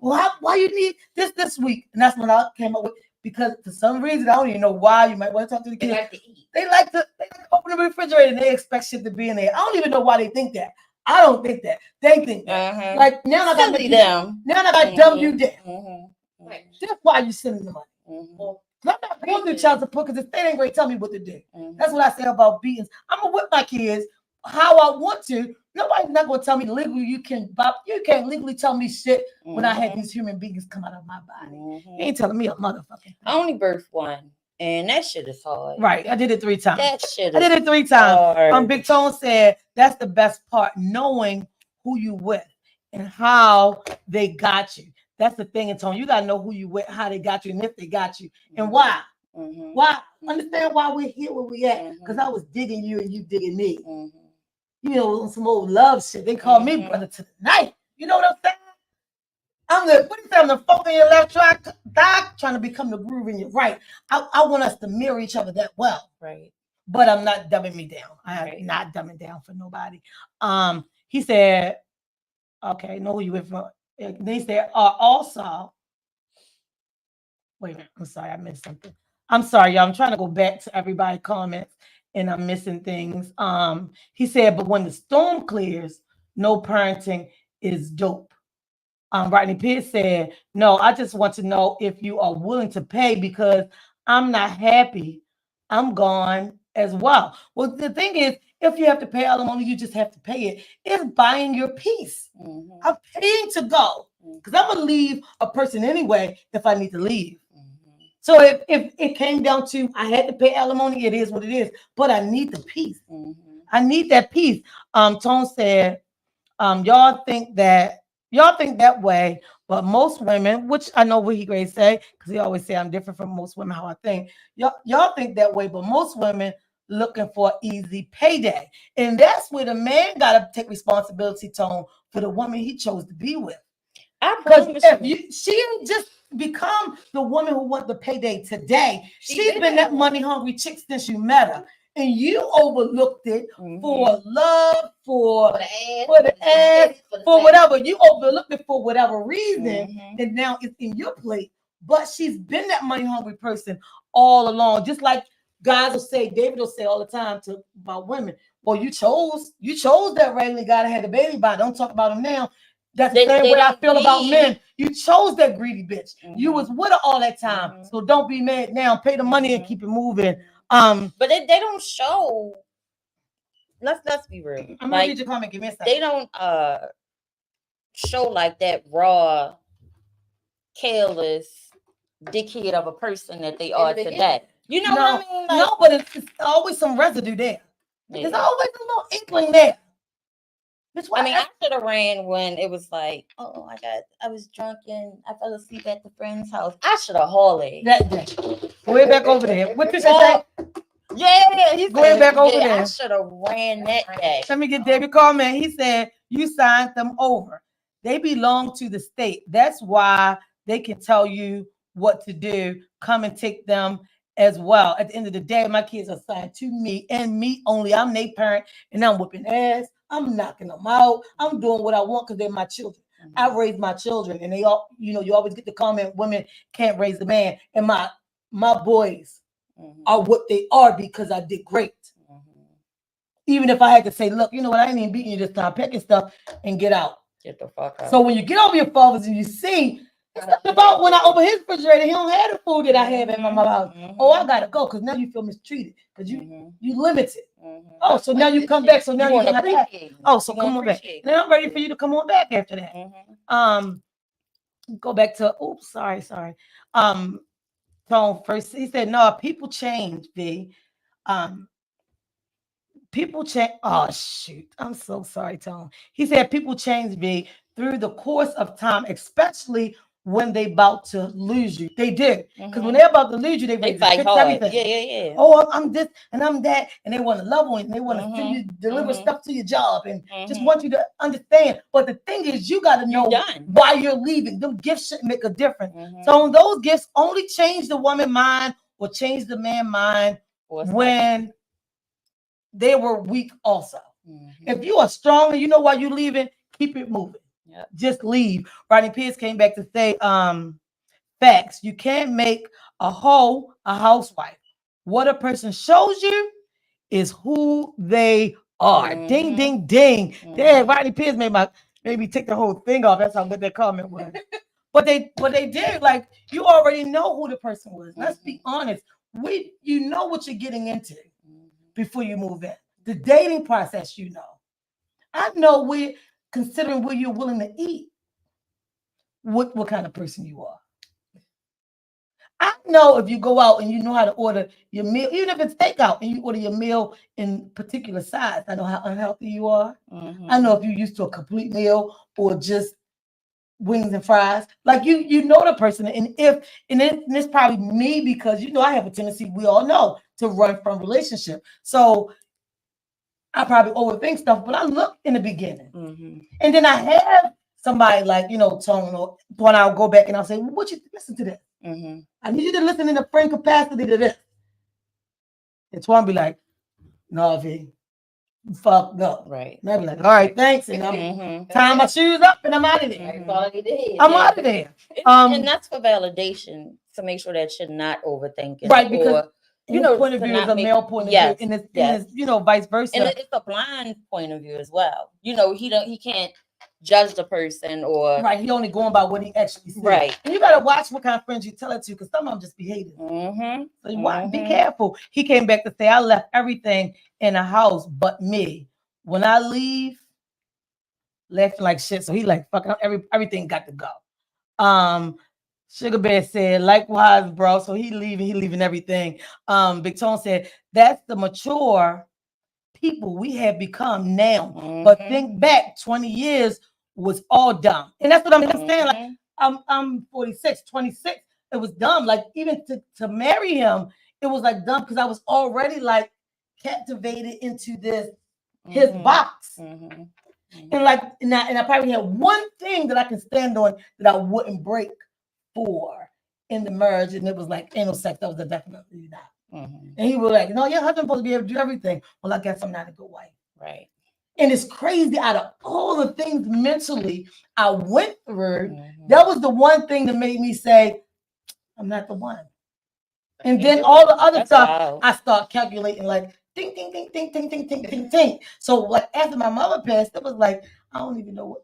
Well, why you need this week? And that's when I came up with, because for some reason, I don't even know why, you might want to talk to the kids. They like to eat. They like to open the refrigerator and they expect shit to be in there. I don't even know why they think that. I don't think that. They think that. Like now I got to them. Now I got to dumb you down. That's why you sending the money. Well, I'm not going through child support because the state ain't going to tell me what to do. That's what I say about beatings. I'm going to whip my kids how I want to. Nobody's not going to tell me legally you can't legally tell me shit when I had these human beings come out of my body. You ain't telling me a motherfucking. I only birthed one. And that shit is hard. Right. I did it 3 times. That shit is I did it 3 times. hard. Big Tone said that's the best part, knowing who you with and how they got you. That's the thing, and Tone. You gotta know who you with, how they got you, and if they got you, and why. Why? Understand why we're here where we at. Because I was digging you and you digging me. You know, some old love shit. They call me brother to the night. You know what I'm saying? I'm the funk in your left track, trying to become the groove in your right. I want us to mirror each other that well. Right. But I'm not dumbing me down. I am not dumbing down for nobody. He said, okay, know who you with for. They said, also, wait a minute. I'm sorry, I missed something. I'm sorry, y'all. I'm trying to go back to everybody's comments and I'm missing things. He said, but when the storm clears, no parenting is dope. Rodney Pierce said, no, I just want to know if you are willing to pay because I'm not happy. I'm gone as well. Well, the thing is, if you have to pay alimony, you just have to pay it. It's buying your peace. I'm paying to go because I'm going to leave a person anyway if I need to leave. So if it came down to I had to pay alimony, it is what it is. But I need the peace. I need that peace. Tone said, y'all think that way, but most women, which I know what he great say, because he always say I'm different from most women how I think. Y'all think that way, but most women looking for easy payday. And that's where the man got to take responsibility, Tone, for the woman he chose to be with. Because if she didn't just become the woman who wants the payday today, she's been that money hungry chick since you met her. And you overlooked it for love, for the ass, for whatever. You overlooked it for whatever reason. And now it's in your plate. But she's been that money hungry person all along. Just like guys will say, David will say all the time about women, well, you chose that regular guy that had a baby by. Don't talk about him now. That's the same way I feel about men. You chose that greedy bitch. You was with her all that time. So don't be mad now. Pay the money and keep it moving. But they don't show. Let's be real. I'm gonna read your comment. Give me a second. They don't show like that raw, careless, dickhead of a person that they are today. You know what I mean? Like, no, but it's always some residue there. There's always a little inkling there. I mean, I should have ran when it was like, oh my God, I was drunk and I fell asleep at the friend's house. I should have hauled it. That day. Way back over there. What you say? Yeah, he's going back over there. I should have ran that day. Let me get David comment. He said, you signed them over. They belong to the state. That's why they can tell you what to do. Come and take them as well. At the end of the day, my kids are signed to me and me only. I'm their parent and I'm whipping ass. I'm knocking them out. I'm doing what I want because they're my children. I raised my children, and they all, you always get the comment, women can't raise a man. And my boys are what they are because I did great. Even if I had to say, look, you know what, I ain't even beating you this time, picking stuff and get out. Get the fuck out. So when you get over your fathers and you see, it's not about when I open his refrigerator, he don't have the food that I have in my mouth. Oh, I gotta go because now you feel mistreated because you limited. Oh, so now you come back. So now you want to oh, so come on back. Now I'm ready for you to come on back after that. Go back to sorry. Tone first. He said, no, people change, V. People change. Oh shoot. I'm so sorry, Tone. He said people change, V, through the course of time, especially when they about to lose you. They do. Because when they're about to lose you, they fight hard. Everything. Yeah. Oh, I'm this and I'm that. And they want to love on you. And they want to send you, deliver stuff to your job and just want you to understand. But the thing is, you got to know why you're leaving. Them gifts shouldn't make a difference. So those gifts only change the woman's mind or change the man's mind when they were weak also. If you are strong and you know why you're leaving, keep it moving. Just leave. Rodney Pierce came back to say, facts. You can't make a hoe a housewife. What a person shows you is who they are. Ding, ding, ding. Damn, Rodney Pierce made me take the whole thing off. That's how good that comment was. But they did, like, you already know who the person was. Let's be honest. You know what you're getting into before you move in. The dating process, you know. I know considering where you're willing to eat, what kind of person you are. I know if you go out and you know how to order your meal, even if it's takeout and you order your meal in particular size, I know how unhealthy you are. I know if you're used to a complete meal or just wings and fries. Like you know the person, and it's probably me because I have a tendency, we all know, to run from relationship. So I probably overthink stuff, but I look in the beginning. And then I have somebody like, Tone, or when I'll go back and I'll say, well, what you listen to this? I need you to listen in a friend capacity to this. And Twan be like, no, V, you fucked up. Right. And I'll be like, all right, thanks. And I'm tying my shoes up and I'm out of there. I'm out of there. And that's for validation, to make sure that you're not overthinking. Right, because point of view is a male point of view, and it's vice versa. And it's a blind point of view as well. He can't judge the person or he only going by what he actually sees. Right. And you gotta watch what kind of friends you tell it to, because some of them just be hating. So be careful. He came back to say, I left everything in the house but me. When I leave, left like shit. So he like, fuck, everything got to go. Sugar Bear said, likewise, bro. So he leaving everything. Big Tone said, that's the mature people we have become now. But think back, 20 years was all dumb. And that's what I'm saying. Like, I'm 46, 26. It was dumb. Like, even to marry him, it was like dumb because I was already like captivated into his box. And and I probably had one thing that I can stand on that I wouldn't break for in the marriage, and it was like anal sex. That was definitely not. And he was like, "No, your husband's supposed to be able to do everything." Well, I guess I'm not a good wife. Right. And it's crazy. Out of all the things mentally I went through, that was the one thing that made me say, "I'm not the one." And then all the other stuff, I start calculating like ding, ding, ding, ding, ding, ding, ding, ding, ding. So like after my mother passed, it was like, I don't even know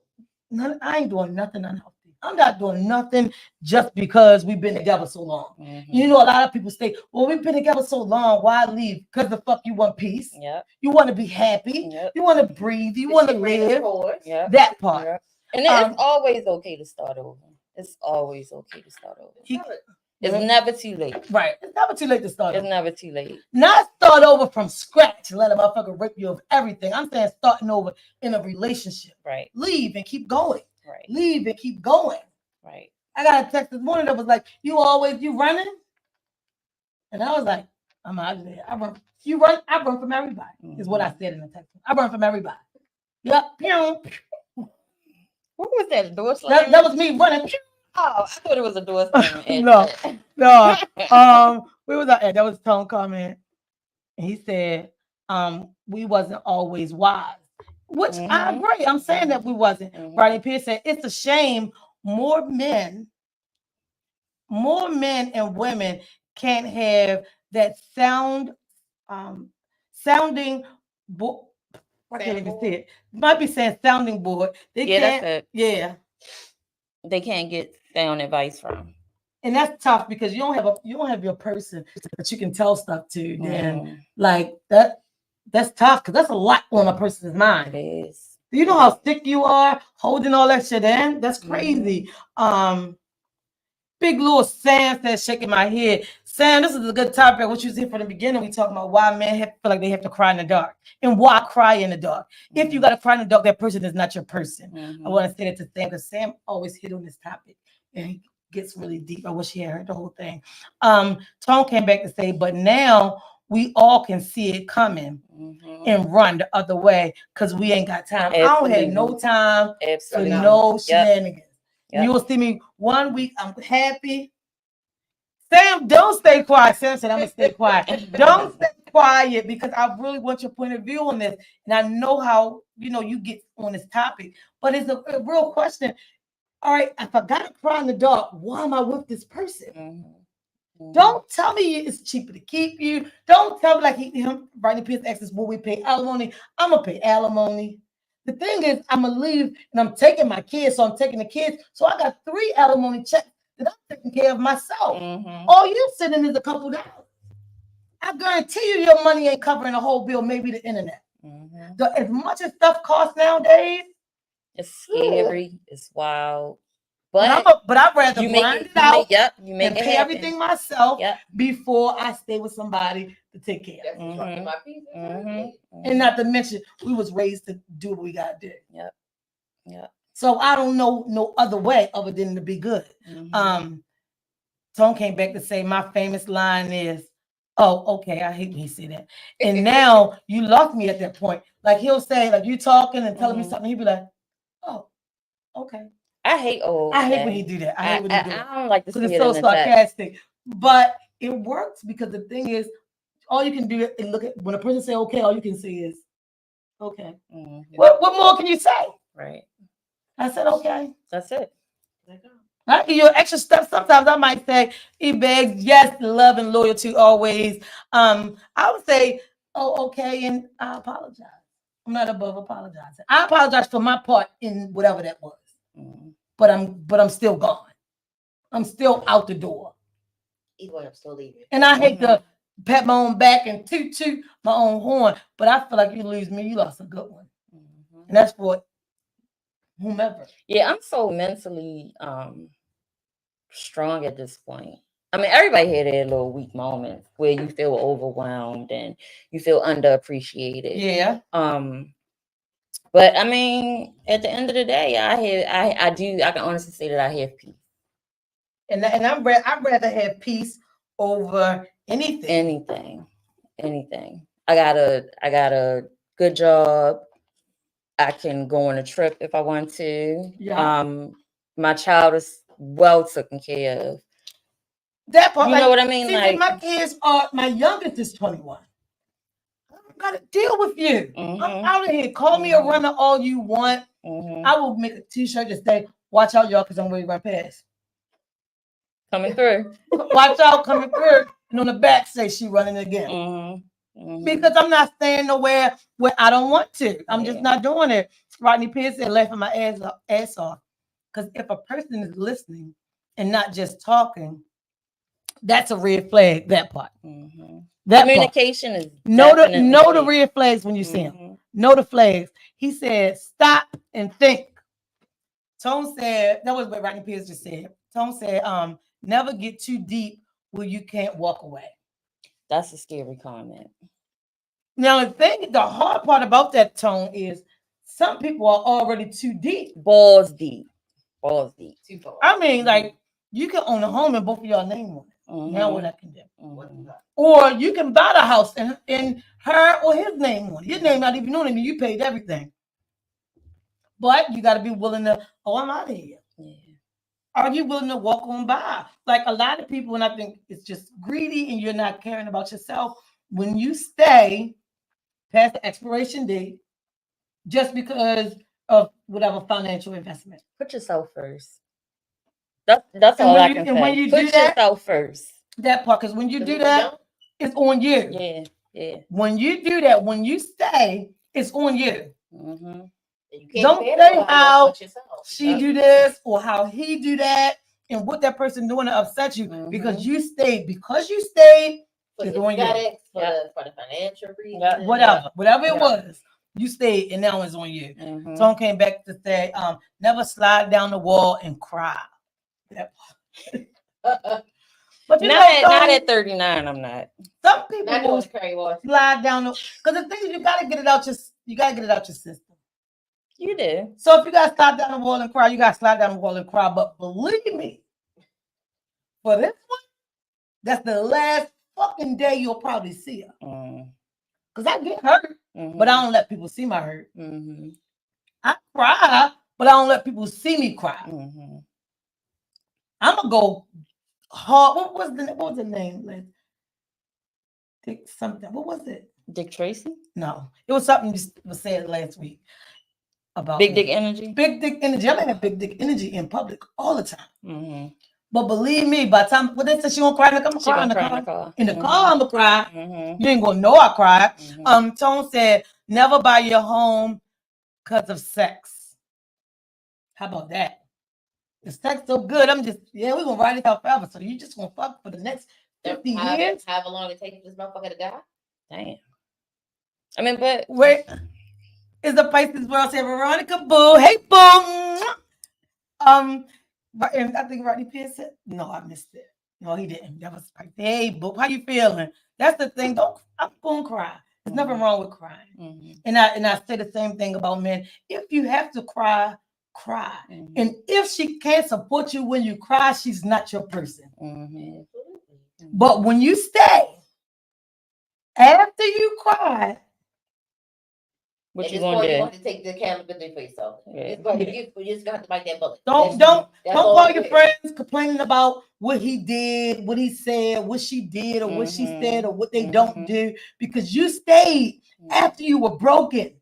I ain't doing nothing unhealthy. I'm not doing nothing just because we've been together so long. You know, a lot of people say, well, we've been together so long, why leave? Because the fuck you want peace. You want to be happy. You want to breathe. You want to live. That part. And it's always okay to start over. It's always okay to start over. It's never too late. Right. It's never too late to start over. It's never too late. Not start over from scratch and let a motherfucker rip you of everything. I'm saying starting over in a relationship. Right. Leave and keep going. Right. Leave and keep going. Right. I got a text this morning that was like, you running? And I was like, I'm out of there. I run from everybody, is what I said in the text. I run from everybody. Yep. What was that? Door slam? That was me running. Oh, I thought it was a door slam. No. We was out there. That was Tone comment. And he said, we wasn't always wise. Which I agree. I'm saying that we wasn't. Rodney Pierce said, it's a shame more men and women can't have that sounding board. I can't even see it. Might be saying sounding board. They can't. That's it. Yeah. They can't get sound advice from. And that's tough because you don't have your person that you can tell stuff to. Then like that's tough because that's a lot on a person's mind. It is. Do you know how thick you are holding all that shit in? That's crazy. Big little Sam says, shaking my head. Sam, this is a good topic. What you see from the beginning, we talking about why men feel like they have to cry in the dark and why cry in the dark. If you got to cry in the dark, that person is not your person. I want to say that to Sam because Sam always hit on this topic and he gets really deep. I wish he had heard the whole thing. Tone came back to say, but now we all can see it coming and run the other way because we ain't got time. Absolutely. I don't have no time for no shenanigans. Yep. You will see me 1 week. I'm happy. Sam, don't stay quiet. Sam said, I'm going to stay quiet. Don't stay quiet because I really want your point of view on this. And I know how, you get on this topic. But it's a real question. All right, if I got to cry in the dark, why am I with this person? Don't tell me it's cheaper to keep you. Don't tell me like Rodney Pierce asks, will we pay alimony? I'm going to pay alimony. The thing is, I'm going to leave and I'm taking my kids, so I'm taking the kids. So I got 3 alimony checks that I'm taking care of myself. All you sitting is a couple dollars. I guarantee you your money ain't covering the whole bill, maybe the internet. As much as stuff costs nowadays, it's scary, it's wild. But I'd rather grind it out and pay everything myself before I stay with somebody to take care of. And not to mention, we was raised to do what we gotta do. So I don't know no other way other than to be good. Tone came back to say my famous line is, oh, okay, I hate when he say that. And now you lost me at that point. Like he'll say, like you talking and telling me something, he'll be like, oh, okay. I hate when he do that. I hate when he do that. I don't like to see it. Because it's so sarcastic. But it works because the thing is, all you can do is look at when a person say okay, all you can say is okay. What more can you say? Right. I said okay. That's it. I give you an extra step. Sometimes I might say, he begs, yes, love and loyalty always. I would say, oh, okay, and I apologize. I'm not above apologizing. I apologize for my part in whatever that was. But I'm still gone. I'm still out the door. Either way, I'm still leaving. And I hate to pat my own back and toot my own horn, but I feel like you lose me, you lost a good one. And that's for whomever. Yeah, I'm so mentally strong at this point. I mean, everybody had their little weak moments where you feel overwhelmed and you feel underappreciated. Yeah. But I mean, at the end of the day, I can honestly say that I have peace. And I'd rather have peace over anything. Anything. I got a good job. I can go on a trip if I want to. Yeah. My child is well taken care of. That part, You know what I mean? See, Like, my kids are, my youngest is 21. I don't gotta deal with you. I'm out of here. Call me a runner all you want. I will make a t-shirt that say, watch out, y'all, because I'm ready to run past. Coming through. Watch out, coming through. And on the back say she running again. Because I'm not staying nowhere where I don't want to. I'm just not doing it. Rodney Pierce said, laughing my ass off. Because if a person is listening and not just talking, that's a red flag, that part. That communication part. Is know the red flags when you see them. Know the flags. He said, stop and think. Tone said, that was what Rodney Pierce just said. Tone said, never get too deep where you can't walk away. That's a scary comment. Now, the hard part about that, Tone, is some people are already too deep. Balls deep. Balls deep. Too far. I mean, like, you can own a home and both of y'all name on it. Now what I can do. Or you can buy the house and her or his name on it. His name not even on it, and you paid everything. But you got to be willing to, I'm out of here. Yeah. Are you willing to walk on by? Like a lot of people, and I think it's just greedy and you're not caring about yourself. When you stay past the expiration date, just because of whatever financial investment. Put yourself first. That's all I can say. When you put yourself first. That part, because when you do that, it's on you. Yeah, yeah. When you do that, when you stay, it's on you. You don't say how she do this or how he do that and what that person doing to upset you because you stayed. Because you stayed, it's on you. For the financial reason. Whatever it was, you stayed and now it's on you. Tone came back to say, never slide down the wall and cry. But not at 39, I'm not. Some people will slide down because the thing is you gotta get it out your system. You do. So if you gotta slide down the wall and cry, you gotta slide down the wall and cry. But believe me, for this one, that's the last fucking day you'll probably see her. Because I get hurt, but I don't let people see my hurt. I cry, but I don't let people see me cry. I'm gonna go hard. What was the name? Dick something. What was it? Dick Tracy? No, it was something you was said last week about big dick energy. Big dick energy. I have big dick energy in public all the time. But believe me, by the time what they said she gonna cry, I'm gonna cry in the car. In the car, I'm gonna cry. You ain't gonna know I cried. Tone said, never buy your home because of sex. How about that? The sex so good. We're gonna ride it out forever. So you just gonna fuck for the next 50 years? However long it takes for this motherfucker to die? Damn. I mean, but wait, is the Pisces world say Veronica Boo? Hey Boo. And I think Rodney Pierce said, no, I missed it. No, he didn't. That was like, hey Boo, how you feeling? That's the thing. I'm gonna cry. There's nothing wrong with crying. And I say the same thing about men. If you have to cry, cry. And if she can't support you when you cry, she's not your person. But when you stay, after you cry, what you gonna do? You have to take the accountability for yourself. You just got to bite that bullet. Don't call your friends complaining about what he did, what he said, what she did, or what she said, or what they don't do, because you stayed after you were broken.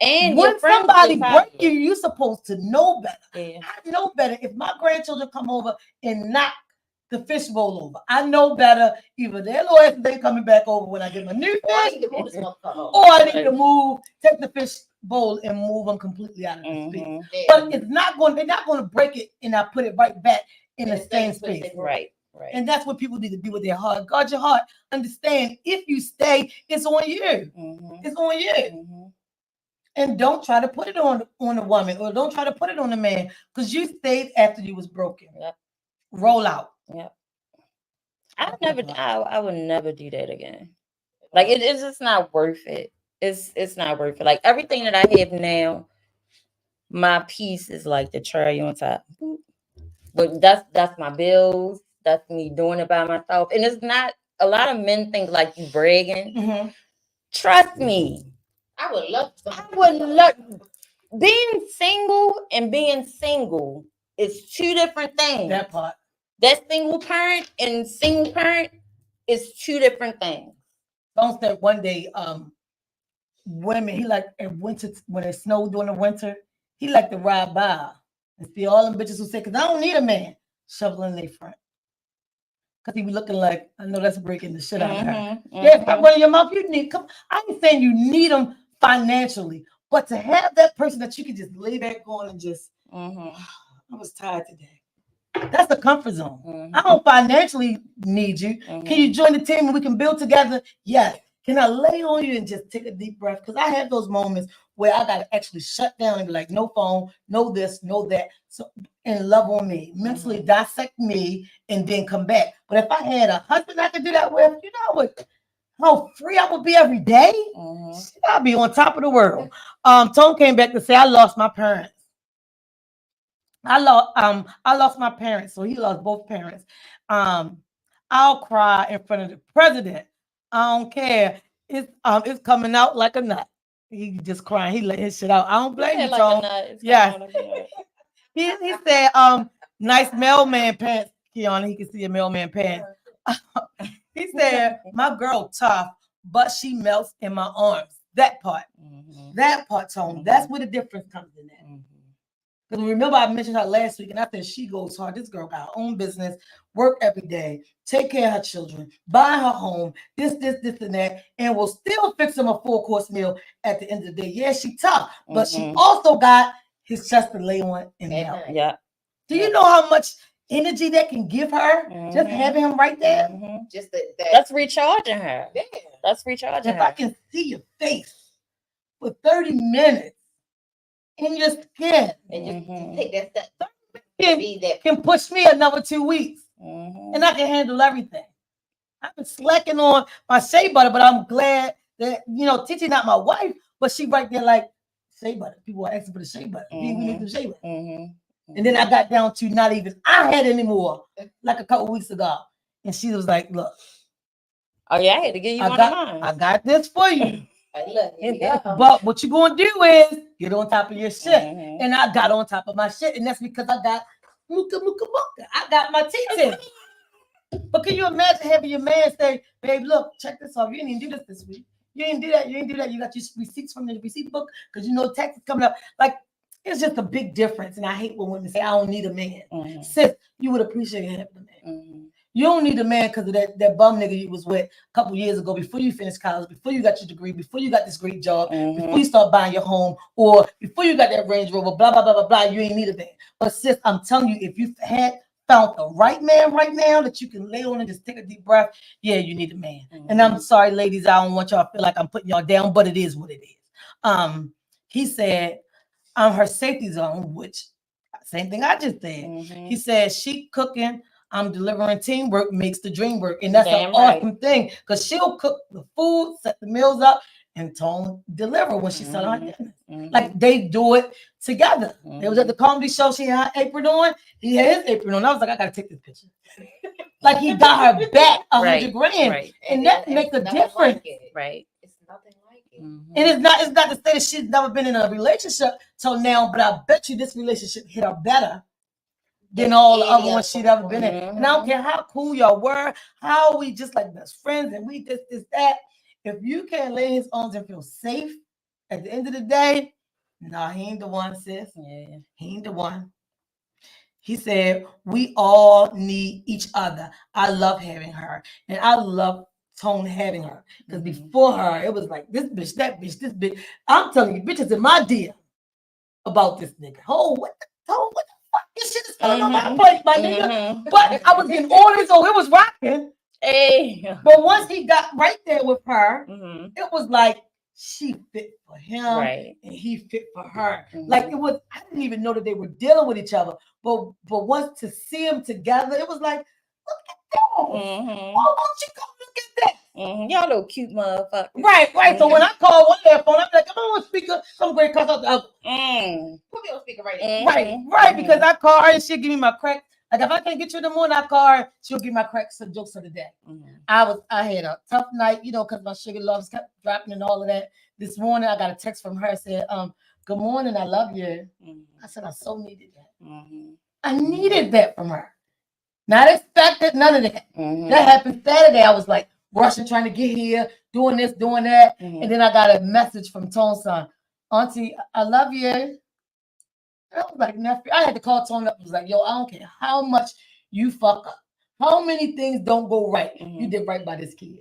And when somebody break you, you're supposed to know better. I know better. If my grandchildren come over and knock the fishbowl over, I know better. Either their lawyers they coming back over when I get my new fish, or I need to move, take the fish bowl and move them completely out of the space. But they're not going to break it and I put it right back in the same space. Right. And that's what people need to do with their heart. Guard your heart. Understand, if you stay, it's on you. It's on you. And don't try to put it on a woman, or don't try to put it on a man, because you stayed after you was broken. Roll out. I would never do that again. Like it's just not worth it. It's not worth it. Like everything that I have now, my piece is like the cherry on top. But that's my bills. That's me doing it by myself. And it's not, a lot of men think like you bragging. Trust me. I would love. Being single and being single is two different things. That part. That single parent and single parent is two different things. Don't say one day, women, he like in winter, when it snowed during the winter, he like to ride by and see all them bitches who say, cause I don't need a man, shoveling their front. Cause he be looking like, I know that's breaking the shit out of her. Yeah, stop running your mouth. You need, come. I ain't saying you need them financially, but to have that person that you can just lay back on and just, I was tired today. That's the comfort zone. I don't financially need you. Can you join the team and we can build together? Yes. Can I lay on you and just take a deep breath? Because I have those moments where I gotta actually shut down and be like, no phone, no this, no that. So and love on me, mentally dissect me, and then come back. But if I had a husband I could do that with, you know what? How free I would be every day. I'd be on top of the world. Tone came back to say I lost my parents. I lost my parents, so he lost both parents. I'll cry in front of the president. I don't care. It's coming out like a nut. He just crying. He let his shit out. I don't blame you, Tone. Yeah. He said, nice mailman pants, Kiana. He can see a mailman pants. He said, my girl tough, but she melts in my arms. That part. That part, Tone. That's where the difference comes in that. Because remember, I mentioned her last week, and I said she goes hard. This girl got her own business, work every day, take care of her children, buy her home, this, and that, and will still fix them a full-course meal at the end of the day. Yeah, she tough, but she also got his chest to lay on and help. Yeah. Do you know how much energy that can give her? Just having him right there? Just that's recharging her. Yeah. That's recharging her. If I can see your face for 30 minutes, in your skin, and just take that step, can push me another 2 weeks, and I can handle everything. I've been slacking on my shea butter, but I'm glad that Titi not my wife, but she right there like shea butter. People are asking for the shea butter. We need the shea butter, and then I got down to not even I had anymore like a couple weeks ago, and she was like, "Look, oh yeah, I had to give you one of mine. I got this for you." Look, but what you gonna do is get on top of your shit, and I got on top of my shit, and that's because I got muka. I got my teeth. But can you imagine having your man say, "Babe, look, check this out. You didn't even do this week. You didn't do that. You didn't do that. You got your receipts from the receipt book because tax is coming up." Like it's just a big difference, and I hate when women say, "I don't need a man." Sis, you would appreciate having a man. You don't need a man because of that bum nigga you was with a couple years ago before you finished college, before you got your degree, before you got this great job, before you start buying your home, or before you got that Range Rover, blah, blah, blah, blah, blah. You ain't need a man. But sis, I'm telling you, if you had found the right man right now that you can lay on and just take a deep breath, yeah, you need a man. And I'm sorry, ladies, I don't want y'all to feel like I'm putting y'all down, but it is what it is. He said, I'm her safety zone, which same thing I just said. He said, she cooking, I'm delivering, teamwork makes the dream work. And that's an awesome thing because she'll cook the food, set the meals up, and Tone deliver when she's selling her dinner. Like they do it together. It was at the comedy show. She had her apron on. He had his apron on. I was like, I got to take this picture. Like he got her back $100 grand. And that makes a difference. Like right. It's nothing like it. And it's not to say that she's never been in a relationship till now, but I bet you this relationship hit her better than all the other ones she'd ever been in. And I don't care how cool y'all were, how we just like best friends and we this, that. If you can't lay in his arms and feel safe at the end of the day, nah, he ain't the one, sis. Yeah. He ain't the one. He said, we all need each other. I love having her. And I love Tone having her. Because before her, it was like this bitch, that bitch, this bitch. I'm telling you, bitches in my deal about this nigga. Oh, what the Tone, what the fuck? This shit is coming on my plate, my nigga. But I was getting orders, so it was rocking. Hey. But once he got right there with her, it was like she fit for him and he fit for her. Like it was, I didn't even know that they were dealing with each other. But once to see them together, it was like, look at that. Why won't you come look at that? Y'all little cute motherfucker. Right. So when I call one of their phone, I'm like, come on, speaker. Some great cuss out the other. Put me on speaker right now. Right. Because I call her and she'll give me my crack. Like if I can't get you in the morning, I call her, she'll give my cracks and jokes of the day. I had a tough night, because my sugar levels kept dropping and all of that. This morning I got a text from her said, good morning, I love you. I said, I so needed that. I needed that from her. Not expected, none of that. That happened Saturday. I was like rushing, trying to get here, doing this, doing that. And then I got a message from Tone's son. Auntie, I love you. And I was like, nephew, I had to call Tone up. I was like, yo, I don't care how much you fuck up. How many things don't go right? You did right by this kid.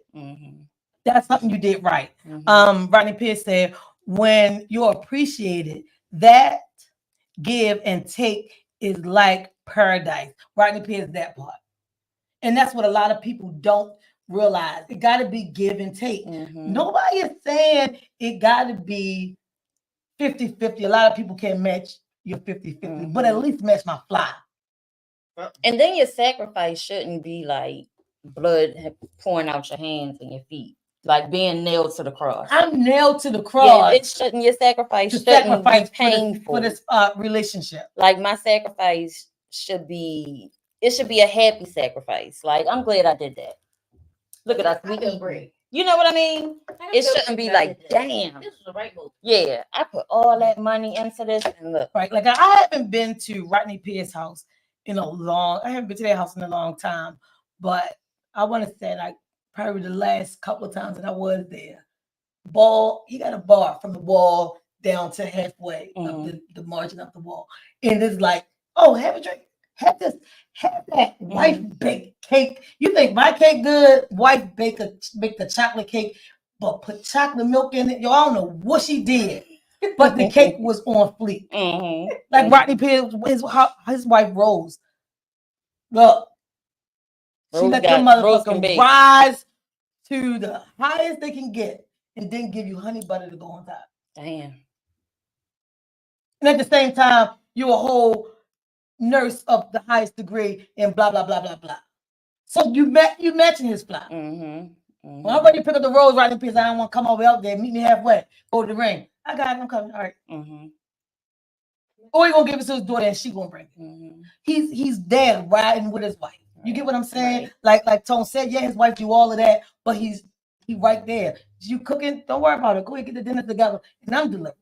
That's something you did right. Rodney Pierce said, when you're appreciated, that give and take is like paradise. Rodney Pierce, that part. And that's what a lot of people don't realize. It got to be give and take. Nobody is saying it got to be 50-50. A lot of people can't match your 50-50, but at least match my fly. And then your sacrifice shouldn't be like blood pouring out your hands and your feet, like being nailed to the cross. I'm nailed to the cross. Yeah, it shouldn't. Your sacrifice shouldn't be painful for this relationship. Like my sacrifice should be. It should be a happy sacrifice. Like I'm glad I did that. Look at us. You know what I mean? It shouldn't be like, damn. This is the right move. Yeah, I put all that money into this, and look. Right, like I haven't been to Rodney Pierce's house I haven't been to their house in a long time, but I want to say like probably the last couple of times that I was there. He got a bar from the wall down to halfway of the margin of the wall. And it's like, oh, have a drink. Have that wife bake cake. You think my cake good? Wife make the chocolate cake, but put chocolate milk in it. Yo, I don't know what she did, but the cake was on fleek. Like Rodney Pierce, his wife Rose. Look, she let them motherfuckers rise to the highest they can get, and then give you honey butter to go on top. Damn. And at the same time, you're a whole nurse of the highest degree and blah blah blah blah blah. So you matching his fly. When I'm ready to pick up the rose, Rodney Pierce, I don't want to come over out there, meet me halfway, go to the ring. I got it, I'm coming. All right. Or he gonna give it to his daughter and she gonna bring it. He's there riding with his wife. You get what I'm saying? Right. Like Tone said, yeah, his wife do all of that, but he right there. You cooking? Don't worry about it. Go ahead, get the dinner together, and I'm delivering.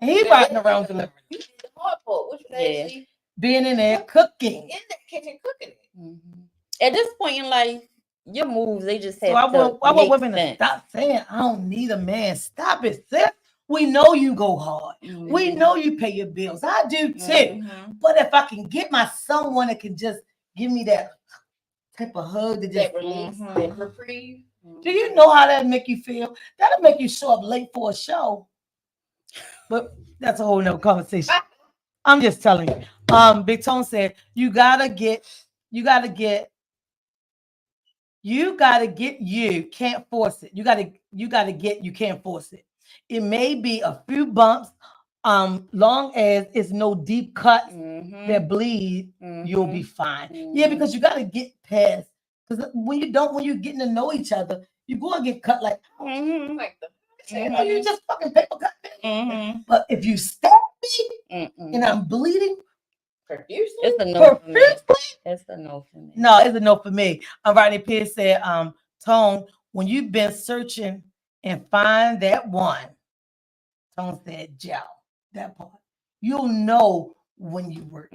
And he riding around delivering. You did the hard part. What you say? Being in there cooking. In the kitchen cooking it. At this point in life, your moves, they just have I want women to stop saying, I don't need a man. Stop it, sis. We know you go hard. We know you pay your bills. I do too. But if I can get my someone that can just give me that type of hug that just release, that reprieve. Do you know how that make you feel? That'll make you show up late for a show. But that's a whole nother conversation. I'm just telling you. Big Tone said, you gotta get, you, can't force it. You gotta get, you can't force it. It may be a few bumps, long as it's no deep cuts that bleed, you'll be fine. Yeah, because you gotta get past. Because when you're getting to know each other, you're going to get cut like you just fucking paper cut. But if you stab me and I'm bleeding, it's a no for me. It's a no for me. No, it's a no for me. Rodney Pierce said, Tone, when you've been searching and find that one, Tone said, gel, that part. You'll know when you work.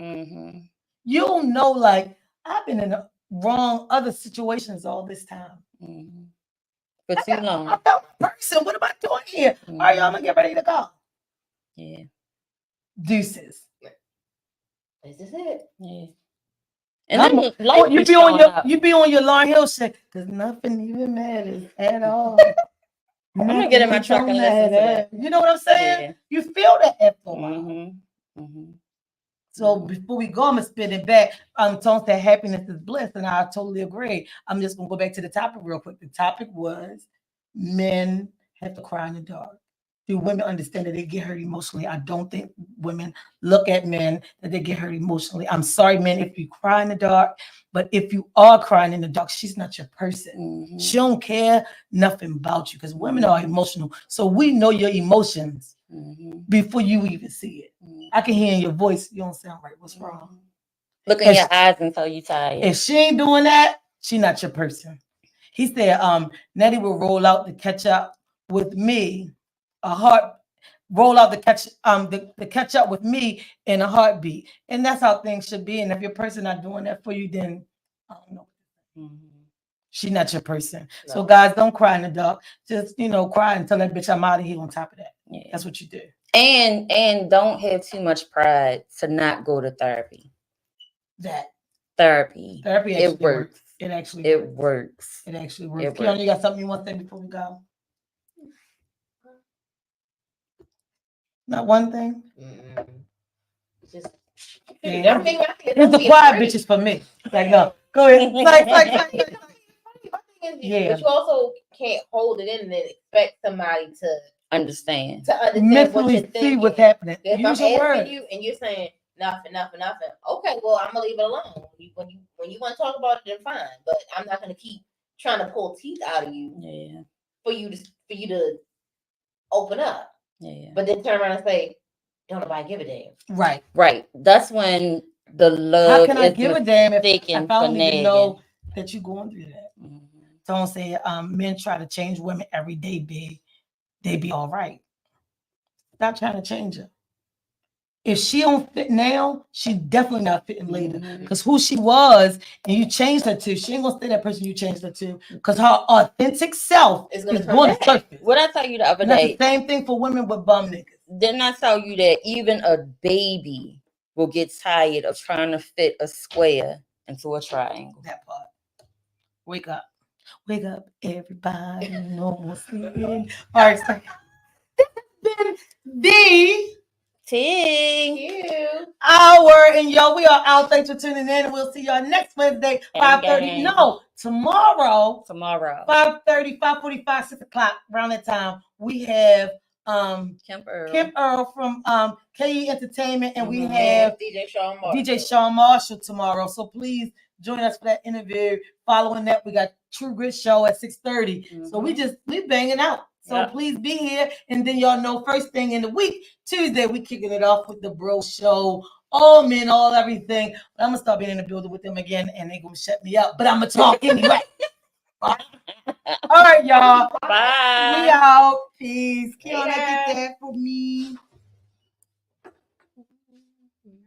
You'll know, like, I've been in the wrong other situations all this time. For too long. I felt my person. What am I doing here? All right, y'all, I'm gonna get ready to go. Yeah. Deuces. This is it. Yeah. And then you be on your Lauryn Hill shit because nothing even matters at all. I'm gonna get in my truck and listen to that. You know what I'm saying? Yeah. You feel that after a while. So before we go, I'm gonna spin it back. Tone said happiness is bliss, and I totally agree. I'm just gonna go back to the topic real quick. The topic was men have to cry in the dark. Do women understand that they get hurt emotionally? I don't think women look at men that they get hurt emotionally. I'm sorry, men, if you cry in the dark, but if you are crying in the dark, she's not your person. She don't care nothing about you because women are emotional. So we know your emotions before you even see it. I can hear in your voice, you don't sound right. What's wrong? Look in your eyes until you tired. If she ain't doing that, she not your person. He said, Nettie will roll out the ketchup with me, roll out the ketchup with me in a heartbeat. And that's how things should be. And if your person not doing that for you, then I don't know. She's not your person. No. So guys, don't cry in the dark. Just, cry and tell that bitch I'm out of here on top of that. Yeah. That's what you do. And don't have too much pride to not go to therapy. Therapy actually works. It actually works. It actually works. Keon, you got something you want to say before we go? Not one thing? Just it's the quiet bitches for me. Like, no. Go ahead. Yeah. But you also can't hold it in and expect somebody to understand mentally what see what's happening. If I'm asking you and you're saying nothing. Okay, well, I'm gonna leave it alone. When you want to talk about it, then fine. But I'm not gonna keep trying to pull teeth out of you. Yeah. For you to open up. Yeah. But then turn around and say, don't nobody give a damn. Right. That's when the love. How can I give a damn if I don't even know that you're going through that? Don't say men try to change women every day, big. They be all right. Stop trying to change her. If she don't fit now, she definitely not fitting later. Because who she was and you changed her to, she ain't gonna stay that person you changed her to. Because her authentic self is going to surface. What I tell you the other day? That's the same thing for women with bum niggas. Didn't I tell you that even a baby will get tired of trying to fit a square into a triangle? That part. Wake up, everybody. No more sleeping. All right, so V.T.Q. Hour, and y'all, we are out. Thanks for tuning in, and we'll see y'all next Wednesday, 5:30. No, tomorrow. 5:30, 5:45, 6 o'clock, around that time. We have Kemp Earl from KE Entertainment, and we have DJ Sean Marshall tomorrow. So please join us for that interview. Following that, we got True Grit Show at 6:30. So we banging out. So please be here. And then y'all know first thing in the week, Tuesday, we kicking it off with the Bro Show. All men, all everything. But I'm going to start being in the building with them again, and they're going to shut me up. But I'm going to talk anyway. All right, y'all. Bye. We out. Peace. Kiana, get that for me.